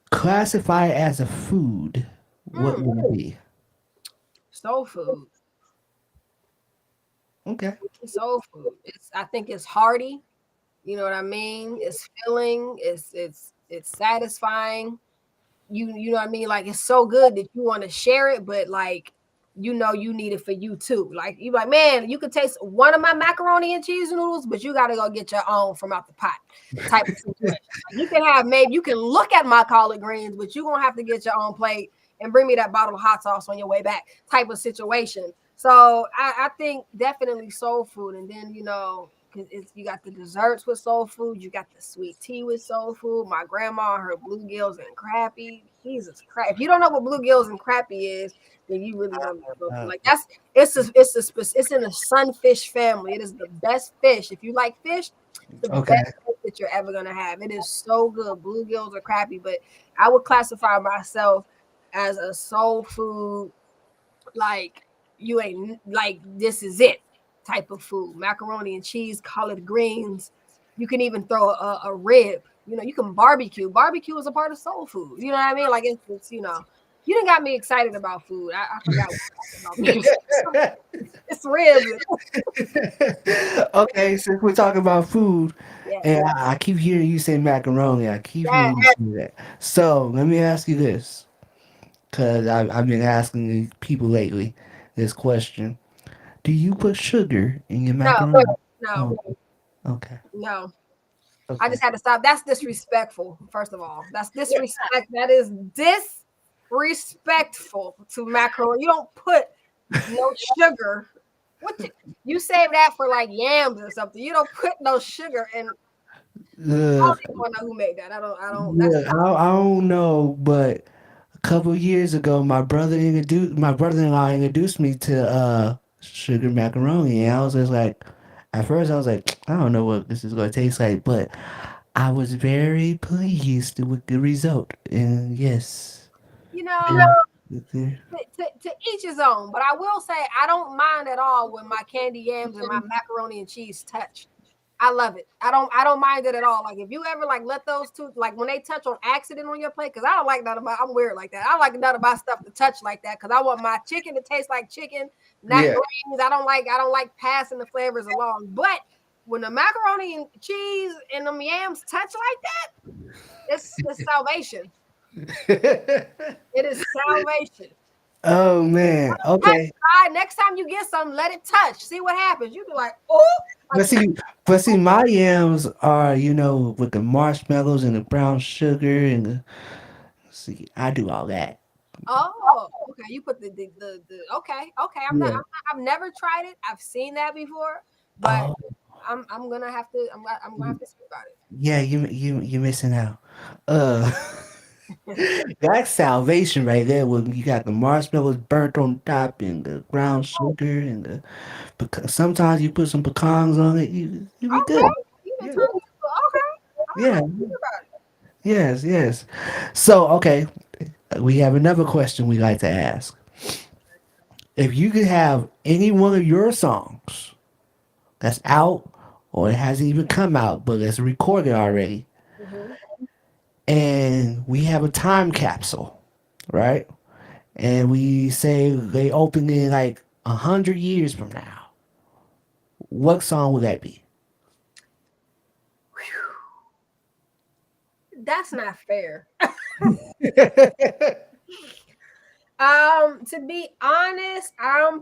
classify it as a food, what Mm, would it be? soul food. Okay. Soul food. I think it's hearty. You know what I mean? It's filling. It's satisfying. You know what I mean? Like, it's so good that you want to share it, but like, you need it for you too. Like, you like, man, you could taste one of my macaroni and cheese noodles, but you got to go get your own from out the pot type of situation. Like, you can look at my collard greens, but you're gonna have to get your own plate and bring me that bottle of hot sauce on your way back type of situation. So I think definitely soul food. And then, because you got the desserts with soul food, you got the sweet tea with soul food. My grandma and her bluegills and crappie. Jesus Christ! If you don't know what bluegills and crappie is, then you really don't know. Like, it's in the sunfish family. It is the best fish. If you like fish, it's the Okay. best fish that you're ever gonna have. It is so good, bluegills or crappie. But I would classify myself as a soul food. Like, you ain't like, this is it type of food. Macaroni and cheese, collard greens. You can even throw a rib. You can barbecue. Barbecue is a part of soul food. You know what I mean? Like, it's you done got me excited about food. I forgot what I was about. It's ribs. Okay, since we're talking about food, Yeah. and I keep hearing you say macaroni, I keep Yeah. hearing you say that. So let me ask you this, because I've been asking people lately this question: do you put sugar in your No, macaroni? no, Oh, okay, no. I okay. just had to stop. That's disrespectful, first of all. That's disrespect. That is disrespectful to macaroni. You don't put no sugar What you save that for like yams or something. You don't put no sugar in. I Uh, don't even want to know who made that. I don't. That's yeah, I don't know, but a couple years ago, my brother-in-law introduced me to sugar macaroni, and I was just like, at first I was like, I don't know what this is gonna taste like, but I was very pleased with the result, and yes, you know. yeah, To each his own, but I will say I don't mind at all when my candy yams and my macaroni and cheese touch. I love it. I don't mind it at all. Like if you ever like let those two like when they touch on accident on your plate, because I don't like none of my I'm weird like that. I don't like none of my stuff to touch like that because I want my chicken to taste like chicken, not yeah. grains. I don't like passing the flavors along. But when the macaroni and cheese and them yams touch like that, it's salvation. It is salvation. Oh man, Touch, okay. right? Next time you get something, let it touch. See what happens. You be like, oh, like But see, my yams are, with the marshmallows and the brown sugar and see, I do all that. oh, okay. You put the okay, okay. Yeah. I've never tried it. I've seen that before, but Oh, I'm gonna have to. I'm gonna have to see about yeah, you're missing out. Uh, that's salvation right there. When you got the marshmallows burnt on top and the brown sugar and sometimes you put some pecans on it. You it. be good. Okay, you been Yeah. turning into okay. I'm gonna Yeah. have to think about it. Yes. Yes. So okay, we have another question we like to ask. If you could have any one of your songs that's out or it hasn't even come out, but it's recorded already, Mhm. and we have a time capsule, right? And we say they open in like 100 years from now. What song would that be? That's not fair. To be honest, I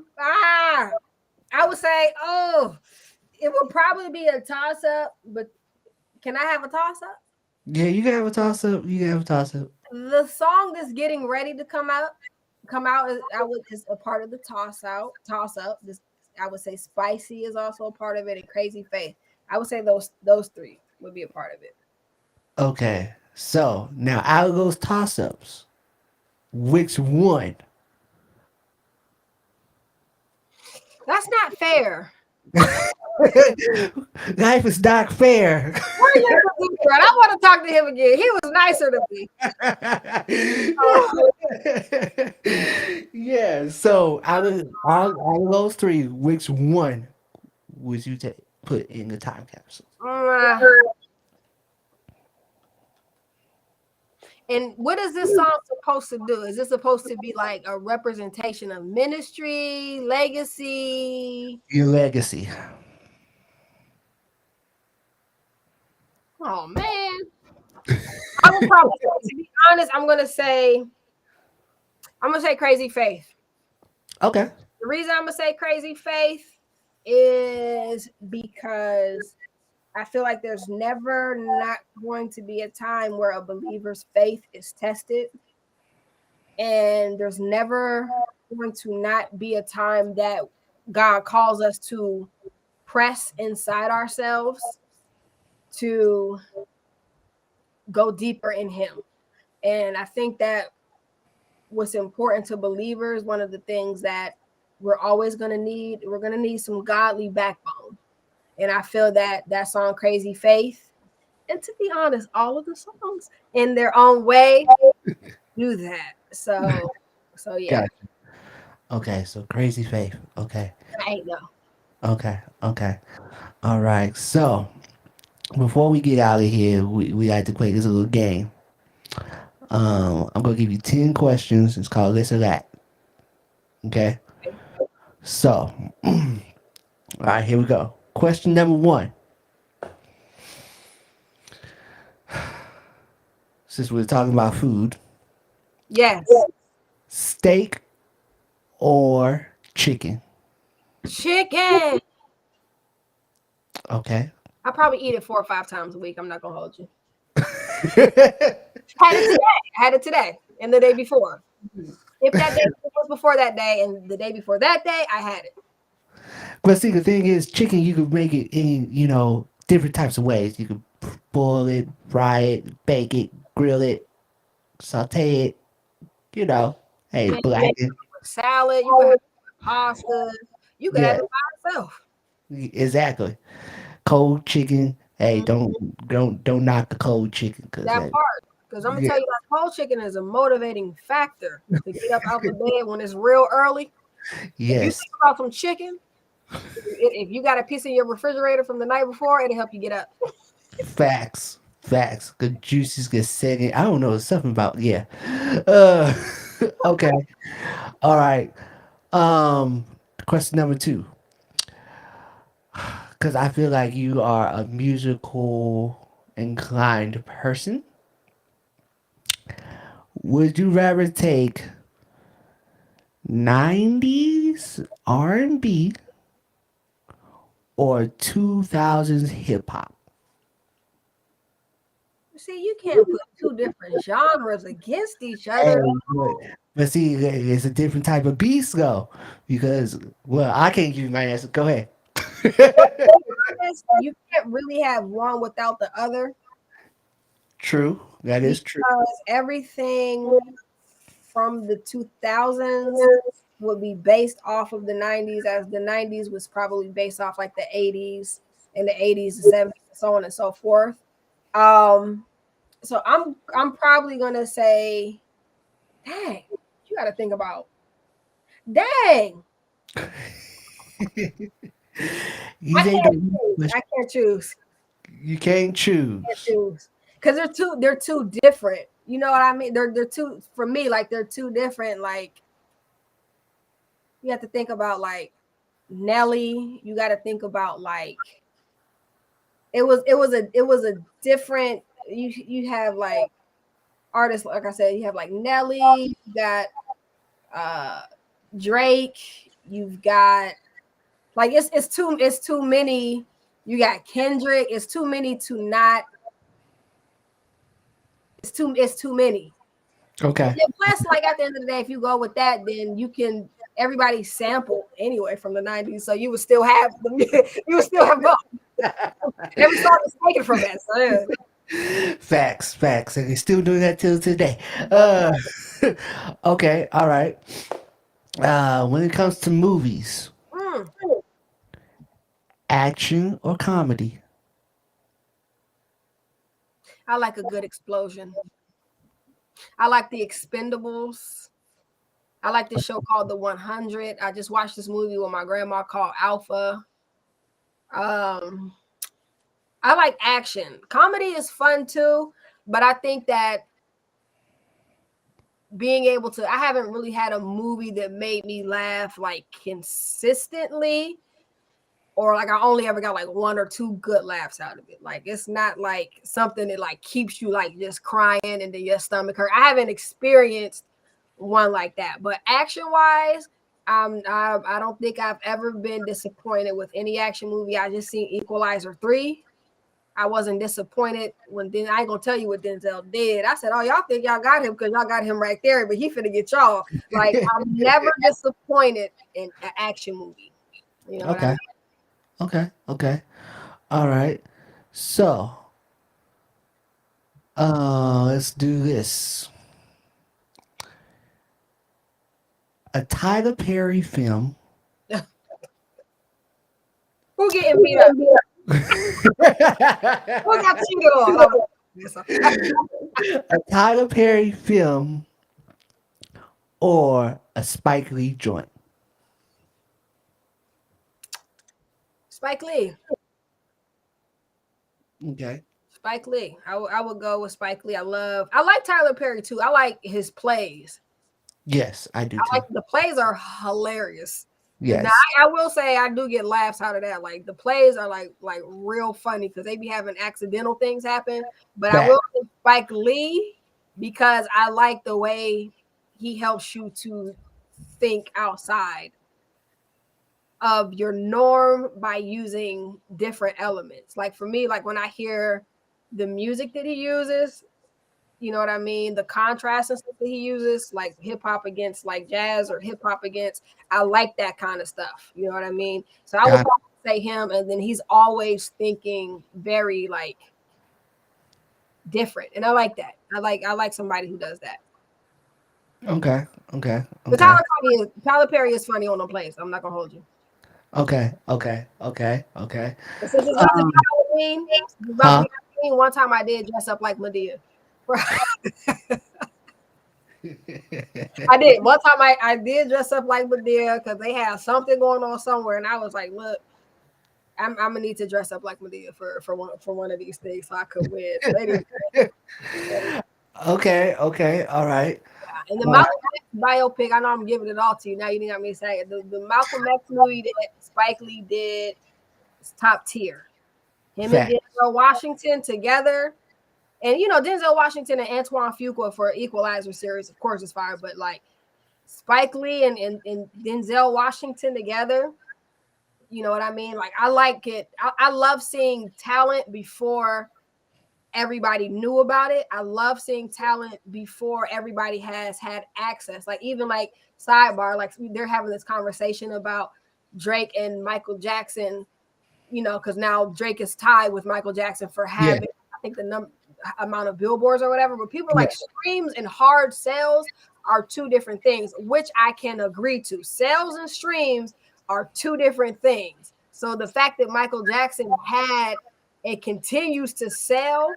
would say, oh, it would probably be a toss up. But can I have a toss up? Yeah, you can have a toss up. You can have a toss up. The song that's getting ready to come out is a part of the toss up. This I would say Spicy is also a part of it, and Crazy Faith. I would say those three would be a part of it. Okay, so now out of those toss ups, which one? That's not fair. Life is not fair. Where your producer at? I want to talk to him again. He was nicer to me. Yeah. So out of those three, which one would you take put in the time capsule? Uh, and what is this song supposed to do? Is this supposed to be like a representation of ministry, legacy? Your legacy. Oh man. I would probably to be honest, I'm gonna say Crazy Faith. Okay. The reason I'm gonna say Crazy Faith is because I feel like there's never not going to be a time where a believer's faith is tested, and there's never going to not be a time that God calls us to press inside ourselves to go deeper in Him. And I think that what's important to believers, one of the things that we're going to need some godly backbone. And I feel that song Crazy Faith, and to be honest, all of the songs in their own way do that. So yeah, Gotcha. Okay. So crazy faith. Okay. I ain't know. Okay. Okay. All right. So before we get out of here, we like to play this little game. I'm gonna give you 10 questions. It's called this or that. Okay. So, all right, here we go. Question number one. Since we're talking about food, Yes, steak or chicken? chicken. Okay. I probably eat it 4 or 5 times a week. I'm not gonna hold you. Okay. Had it today. I had it today and the day before. If that day was before that day and the day before that day, I had it. But see, the thing is, chicken you could make it in different types of ways. You could boil it, fry it, bake it, grill it, saute it. You know, hey, Yeah, you can make blacken. it with salad. You could have it with pasta. You could have Yeah, it by itself. exactly. Cold chicken. Hey, Mhm. don't knock the cold chicken because That part. Because I'm gonna yeah, tell you that cold chicken is a motivating factor to get up out the bed when it's real early. If you yes, think about some chicken, if you got a piece in your refrigerator from the night before, it'll help you get up. facts. Good juices get set in. I don't know something about yeah. Uh, okay, all right. Um, question number two. Because I feel like you are a musical inclined person. Would you rather take 90s R&B or 2000s hip hop? See, you can't put two different genres against each Hey, other. but see, it's a different type of beast though. Because, well, I can't give you my answer. Go ahead. Honest, you can't really have one without the other True. That is true. because everything from the 2000s would be based off of the 90s, as the 90s was probably based off like the 80s and the 80s, the 70s, and so on and so forth. Um, so I'm probably gonna say, dang, you got to think about, dang, You I say can't choose. the I can't choose. you can't Can't choose. choose because they're too different. You know what I mean? They're too, for me, like they're too different. Like you have to think about like Nelly. You got to think about like it was a different. You have like artists, like I said, you have like Nelly. You got uh Drake. You've got like it's too many. You got Kendrick. It's too many to not. It's too many. Okay. And plus, like at the end of the day, if you go with that, then you can everybody sample anyway from the 90s. So you would still have you would still have both. Every song is taken from that. So yeah. Facts. And he's still doing that till today. Okay, all right. When it comes to movies, Mm, action or comedy? I like a good explosion. I like the Expendables. I like this show called The 100. I just watched this movie with my grandma called Alpha. Um, I like action. Comedy is fun too, but I think that being able to, I haven't really had a movie that made me laugh like consistently, or like I only ever got like one or two good laughs out of it. Like it's not like something that like keeps you like just crying and then your stomach hurt. I haven't experienced one like that. But action wise, I don't think I've ever been disappointed with any action movie. I just seen Equalizer 3. I wasn't disappointed when then I ain't gonna tell you what Denzel did. I said, "Oh, y'all think y'all got him because y'all got him right there, but he finna get y'all." Like I'm never disappointed in an action movie. You know what I Okay, mean? okay. All right. So, let's do this. A Tyler Perry film. Who getting beat up? Who got cheated on? A Tyler Perry film or a Spike Lee joint? Spike Lee. Okay. Spike Lee. I would go with Spike Lee. I like Tyler Perry too. I like his plays. Yes, I do I too. like the plays are hilarious. Now Yes. I will say I do get laughs out of that. Like the plays are like real funny because they be having accidental things happen. But I Fact. will say Spike Lee because I like the way he helps you to think outside of your norm by using different elements. Like for me, like when I hear the music that he uses, You know what I mean? The contrast and stuff that he uses, like hip hop against like jazz or hip hop against, I like that kind of stuff. You know what I mean? So I would Got probably say him, and then he's always thinking very like different, and I like that. I like somebody who does that. okay, okay, But okay, Tyler Perry is funny on the plays. I'm not gonna hold you. okay, okay, okay, okay. But since it's about to be Um, Halloween, it's about to huh? be Halloween. One time I did dress up like Medea. I did. One time I did dress up like Medea because they had something going on somewhere, and I was like, "Look, I'm gonna need to dress up like Medea for one of these things so I could win." So anyway, Okay, okay, all right. and the All right. Malcolm X biopic, I know I'm giving it all to you. Now you didn't got me to say it. The Malcolm X movie that Spike Lee did is top tier. Him and Fact. Denzel Washington together. And Denzel Washington and Antoine Fuqua for Equalizer series, of course, is fire. But like Spike Lee and Denzel Washington together, you know what I mean? Like I like it. I love seeing talent before everybody knew about it. I love seeing talent before everybody has had access. Like even like sidebar, like they're having this conversation about Drake and Michael Jackson, because now Drake is tied with Michael Jackson for Yeah, having, I think, the amount of billboards or whatever. But people are yeah. like streams and hard sales are two different things, which I can agree to. Sales and streams are two different things. So the fact that Michael Jackson had and continues to sell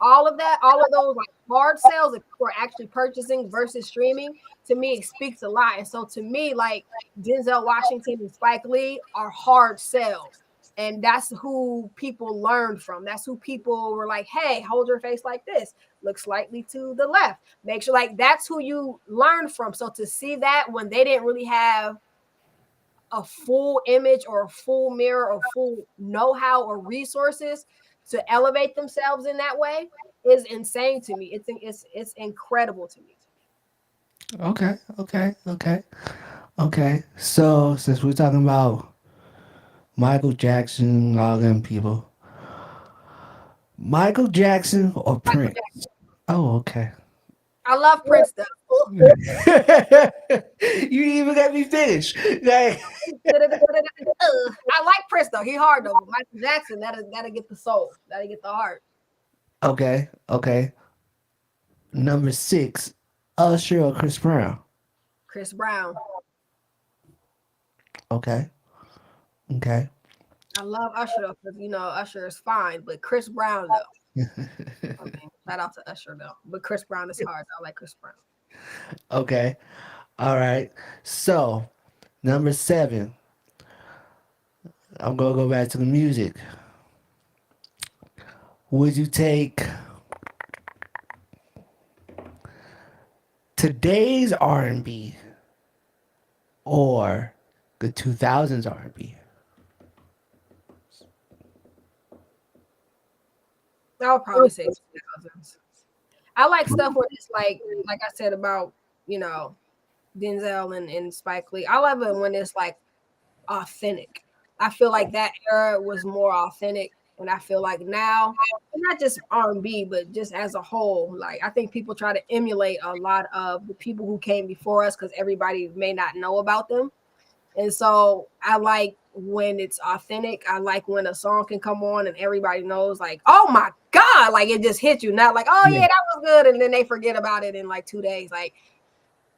all of that, all of those like hard sales that people are actually purchasing versus streaming, to me, it speaks a lot. And so to me, like Denzel Washington and Spike Lee are hard sales. And that's who people learned from. That's who people were like, hey, hold your face like this. Look slightly to the left. Make sure, like, that's who you learn from. So to see that when they didn't really have a full image or a full mirror or full know-how or resources to elevate themselves in that way is insane to me. It's incredible to me. Okay, okay, okay, okay. So since we're talking about Michael Jackson, all them people, Michael Jackson or Michael Prince? Jackson. Oh, okay. I love Prince though. You even got me finished. Like, I like Prince though. He hard though. But Michael Jackson, that'll get the soul. That'll get the heart. okay, okay. Number six, Usher or Chris Brown? Chris Brown. Okay, okay. I love Usher though, because Usher is fine, but Chris Brown though. I mean, shout out to Usher though. But Chris Brown is hard. I like Chris Brown. Okay, all right. So, number seven, I'm gonna go back to the music. Would you take today's R&B or the 2000s R&B? I would probably say 2000s. I like stuff where it's like I said about, you know, Denzel and Spike Lee. I love it when it's like authentic. I feel like that era was more authentic, and I feel like now, not just R&B, but just as a whole, like I think people try to emulate a lot of the people who came before us because everybody may not know about them. And so I like when it's authentic. I like when a song can come on and everybody knows, like, oh my God, like it just hit you. Not like, oh yeah, Yeah. that was good. And then they forget about it in like 2 days. Like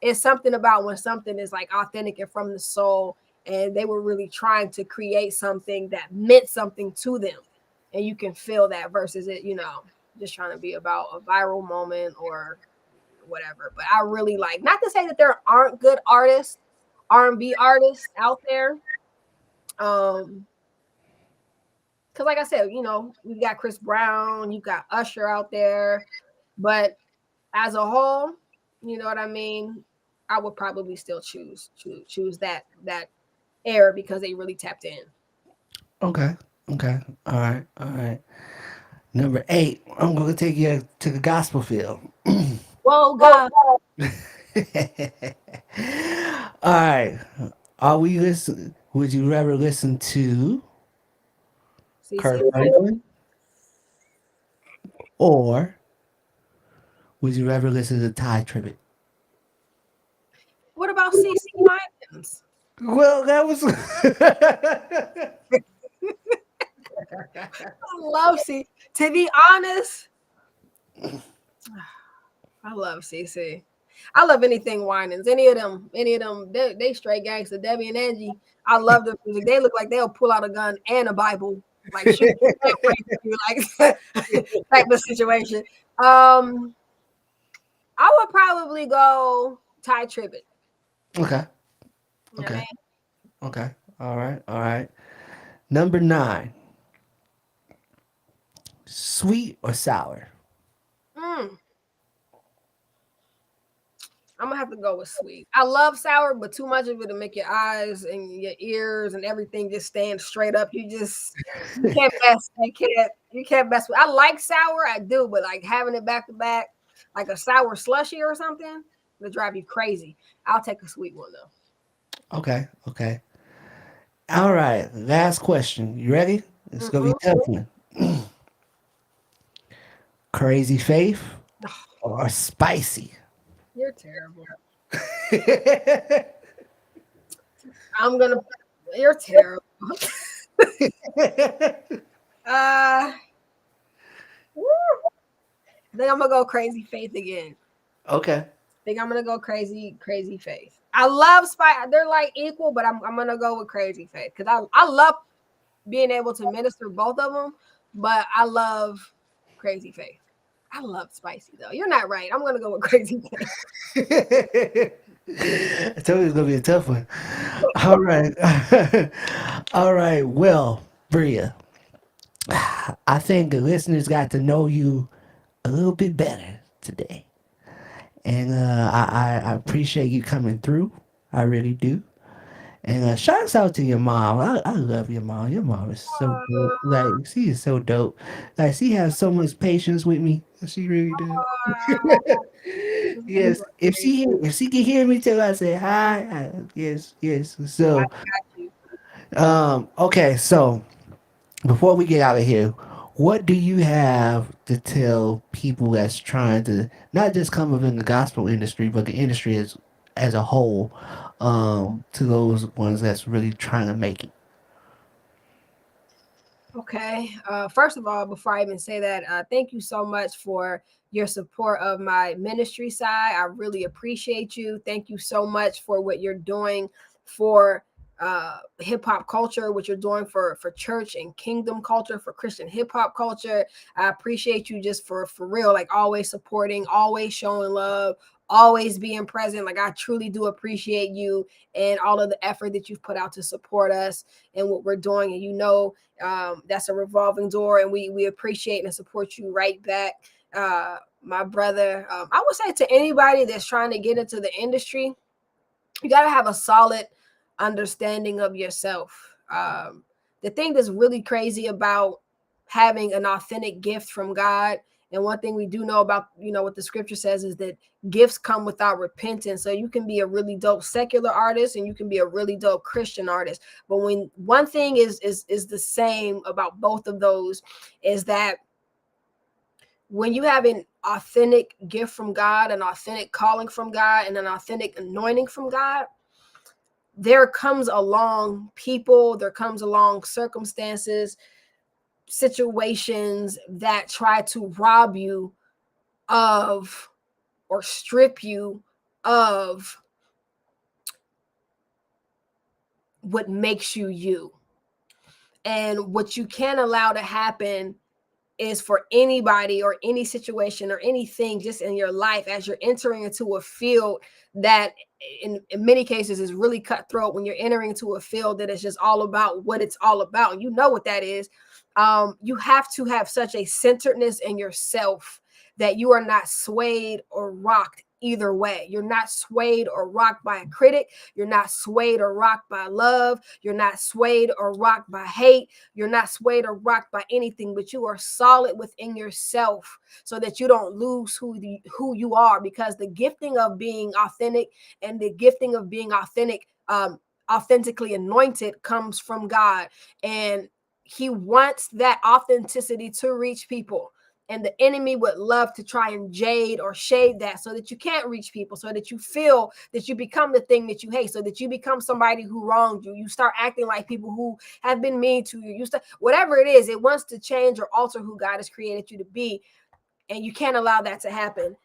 it's something about when something is like authentic and from the soul, and they were really trying to create something that meant something to them. And you can feel that versus it, just trying to be about a viral moment or whatever. But I really like, not to say that there aren't good artists, R&B artists out there. Because like I said, we've got Chris Brown, you've got Usher out there, but as a whole, you know what I mean? I would probably still choose that era because they really tapped in. Okay. Okay. All right. All right. Number eight, I'm going to take you to the gospel field. Whoa, God. All right. Are we listen? Would you rather listen to Kurt CC. Franklin or would you rather listen to Ty Tribbett? What about CC Winans? Well, that was. I love C. To be honest, I love CC. I love anything Winans. Any of them. They straight gangster. Debbie and Angie. I love their music. They look like they'll pull out a gun and a Bible, like shoot you, like type of situation. I would probably go Ty Tribbett. Okay. You know what I Okay. mean? Okay. All right. All right. Number 9. Sweet or sour? Mm, I'm gonna have to go with sweet. I love sour, but too much of it to make your eyes and your ears and everything just stand straight up. You can't mess. You can't mess with. I like sour, I do, but like having it back to back, like a sour slushy or something, it'll drive you crazy. I'll take a sweet one though. Okay. Okay. All right. Last question. You ready? It's gonna be a Mm-mm. tough one. Crazy Faith or spicy? You're terrible. I'm gonna. You're terrible. uh, woo. I think I'm gonna go crazy faith again. Okay. Think I'm gonna go crazy faith. I love Spy. They're like equal, but I'm gonna go with crazy faith because I love being able to minister both of them, but I love crazy faith. I love spicy though. You're not right. I'm gonna go with crazy faith. I told you it's gonna be a tough one. All right. All right. Well, Bria, I think the listeners got to know you a little bit better today. And I appreciate you coming through. I really do. And shouts out to your mom. I love your mom. Your mom is so dope. Like she is so dope. Like she has so much patience with me. She really does. Yes. If she can hear me till I say hi, yes, yes. I So got you. okay, so before we get out of here, what do you have to tell people that's trying to not just come up in the gospel industry, but the industry as a whole, to those ones that's really trying to make it? Okay. First of all, before I even say that, thank you so much for your support of my ministry side. I really appreciate you. Thank you so much for what you're doing for hip hop culture, what you're doing for church and kingdom culture, for Christian hip hop culture. I appreciate you just for real, like always supporting, always showing love, always being present. Like I truly do appreciate you and all of the effort that you've put out to support us and what we're doing. And that's a revolving door, and we appreciate and support you right back, my brother. I would say to anybody that's trying to get into the industry, you got to have a solid understanding of yourself. The thing that's really crazy about having an authentic gift from God, and one thing we do know about, what the scripture says is that gifts come without repentance. So you can be a really dope secular artist and you can be a really dope Christian artist. But when one thing is the same about both of those, is that when you have an authentic gift from God, an authentic calling from God, and an authentic anointing from God, there comes along people, there comes along circumstances, situations that try to rob you of or strip you of what makes you you. And what you can't allow to happen is for anybody or any situation or anything just in your life as you're entering into a field that in many cases is really cutthroat. When you're entering into a field that is just all about what it's all about, you know what that is. You have to have such a centeredness in yourself that you are not swayed or rocked either way. You're not swayed or rocked by a critic. You're not swayed or rocked by love. You're not swayed or rocked by hate. You're not swayed or rocked by anything, but you are solid within yourself so that you don't lose who you are, because the gifting of being authentic and the gifting of being authentically anointed comes from God. And he wants that authenticity to reach people. And the enemy would love to try and jade or shade that so that you can't reach people, so that you feel that you become the thing that you hate, so that you become somebody who wronged you. You start acting like people who have been mean to you. You start, whatever it is, it wants to change or alter who God has created you to be. And you can't allow that to happen.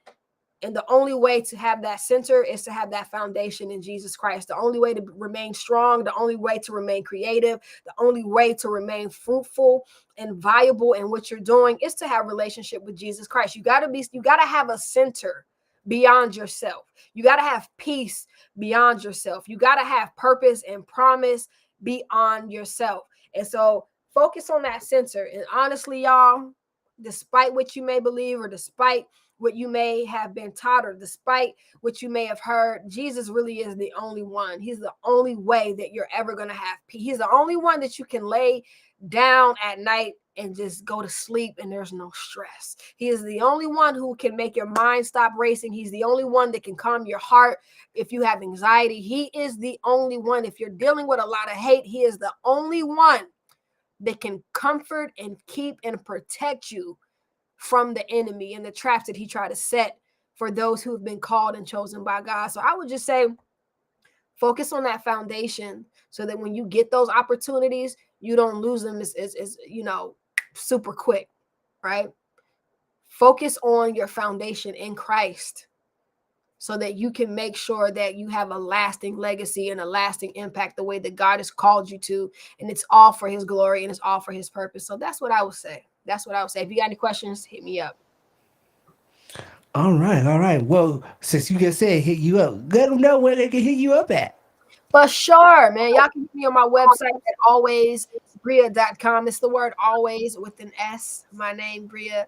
And the only way to have that center is to have that foundation in Jesus Christ. The only way to remain strong, the only way to remain creative, the only way to remain fruitful and viable in what you're doing is to have a relationship with Jesus Christ. You got to have a center beyond yourself. You got to have peace beyond yourself. You got to have purpose and promise beyond yourself. And so focus on that center. And honestly, y'all, despite what you may believe or despite what you may have been taught or despite what you may have heard, Jesus really is the only one. He's the only way that you're ever going to have peace. He's the only one that you can lay down at night and just go to sleep and there's no stress. He is the only one who can make your mind stop racing. He's the only one that can calm your heart if you have anxiety. He is the only one. If you're dealing with a lot of hate, he is the only one that can comfort and keep and protect you from the enemy and the traps that he tried to set for those who have been called and chosen by God. So I would just say, focus on that foundation so that when you get those opportunities, you don't lose them as super quick, right? Focus on your foundation in Christ so that you can make sure that you have a lasting legacy and a lasting impact the way that God has called you to. And it's all for his glory and it's all for his purpose. So that's what I would say. That's what I would say. If you got any questions, hit me up. All right, all right. Well, since you just said hit you up, let them know where they can hit you up at. For sure, man. Y'all can hit me on my website at alwaysbrea.com. It's the word always with an S. My name, Brea,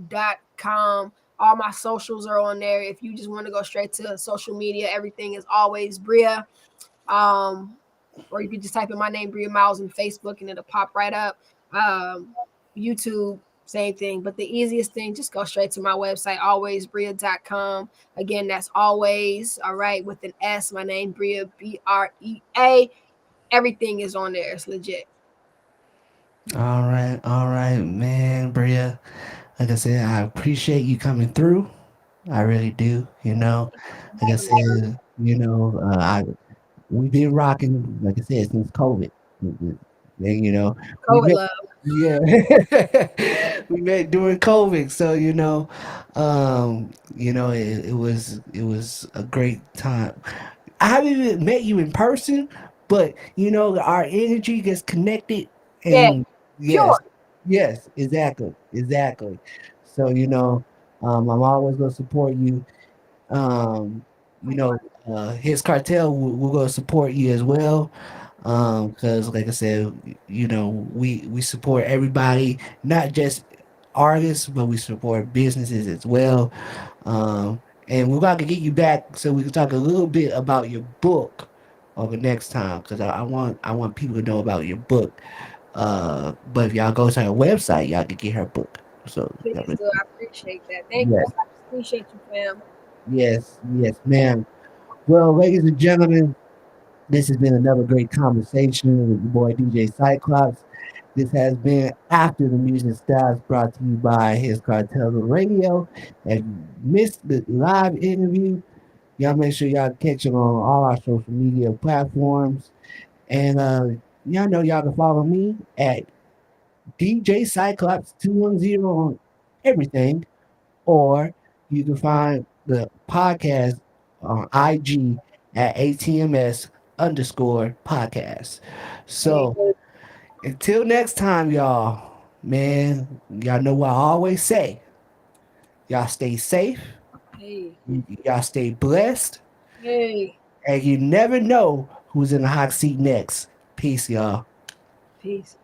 BREA.com. All my socials are on there. If you just want to go straight to social media, everything is always Brea. Or you can just type in my name, BREA Miles, in Facebook, and it'll pop right up. YouTube, same thing. But the easiest thing, just go straight to my website, alwaysbrea.com. Again, that's always, all right, with an S. My name, Brea, BREA. Everything is on there. It's legit. All right, man, Brea. Like I said, I appreciate you coming through. I really do. Like I said, we've been rocking, like I said, since COVID. And, we COVID met, love. yeah, we met during COVID. So it was a great time. I haven't even met you in person, but our energy gets connected, Yeah, and yes, pure. yes, exactly. So I'm always gonna support you. Um, his cartel will go support you as well. Because like I said, we support everybody, not just artists, but we support businesses as well. And we're about to get you back so we can talk a little bit about your book over next time because I want people to know about your book. But if y'all go to her website, y'all can get her book. So Please do. I appreciate that. Thank you. yes, I appreciate you, fam. yes, ma'am. Well, ladies and gentlemen, this has been another great conversation with your boy DJ Cyclops. This has been After the Music Styles, brought to you by His Cartel Radio. If you missed the live interview, y'all make sure y'all catch it on all our social media platforms. And y'all know y'all can follow me at DJ Cyclops 210 on everything, or you can find the podcast on IG at ATMS underscore podcast. Hey, So until next time, y'all, man, y'all know what I always say. Y'all stay safe, hey, y'all stay blessed, hey. and you never know who's in the hot seat next. Peace, y'all. Peace.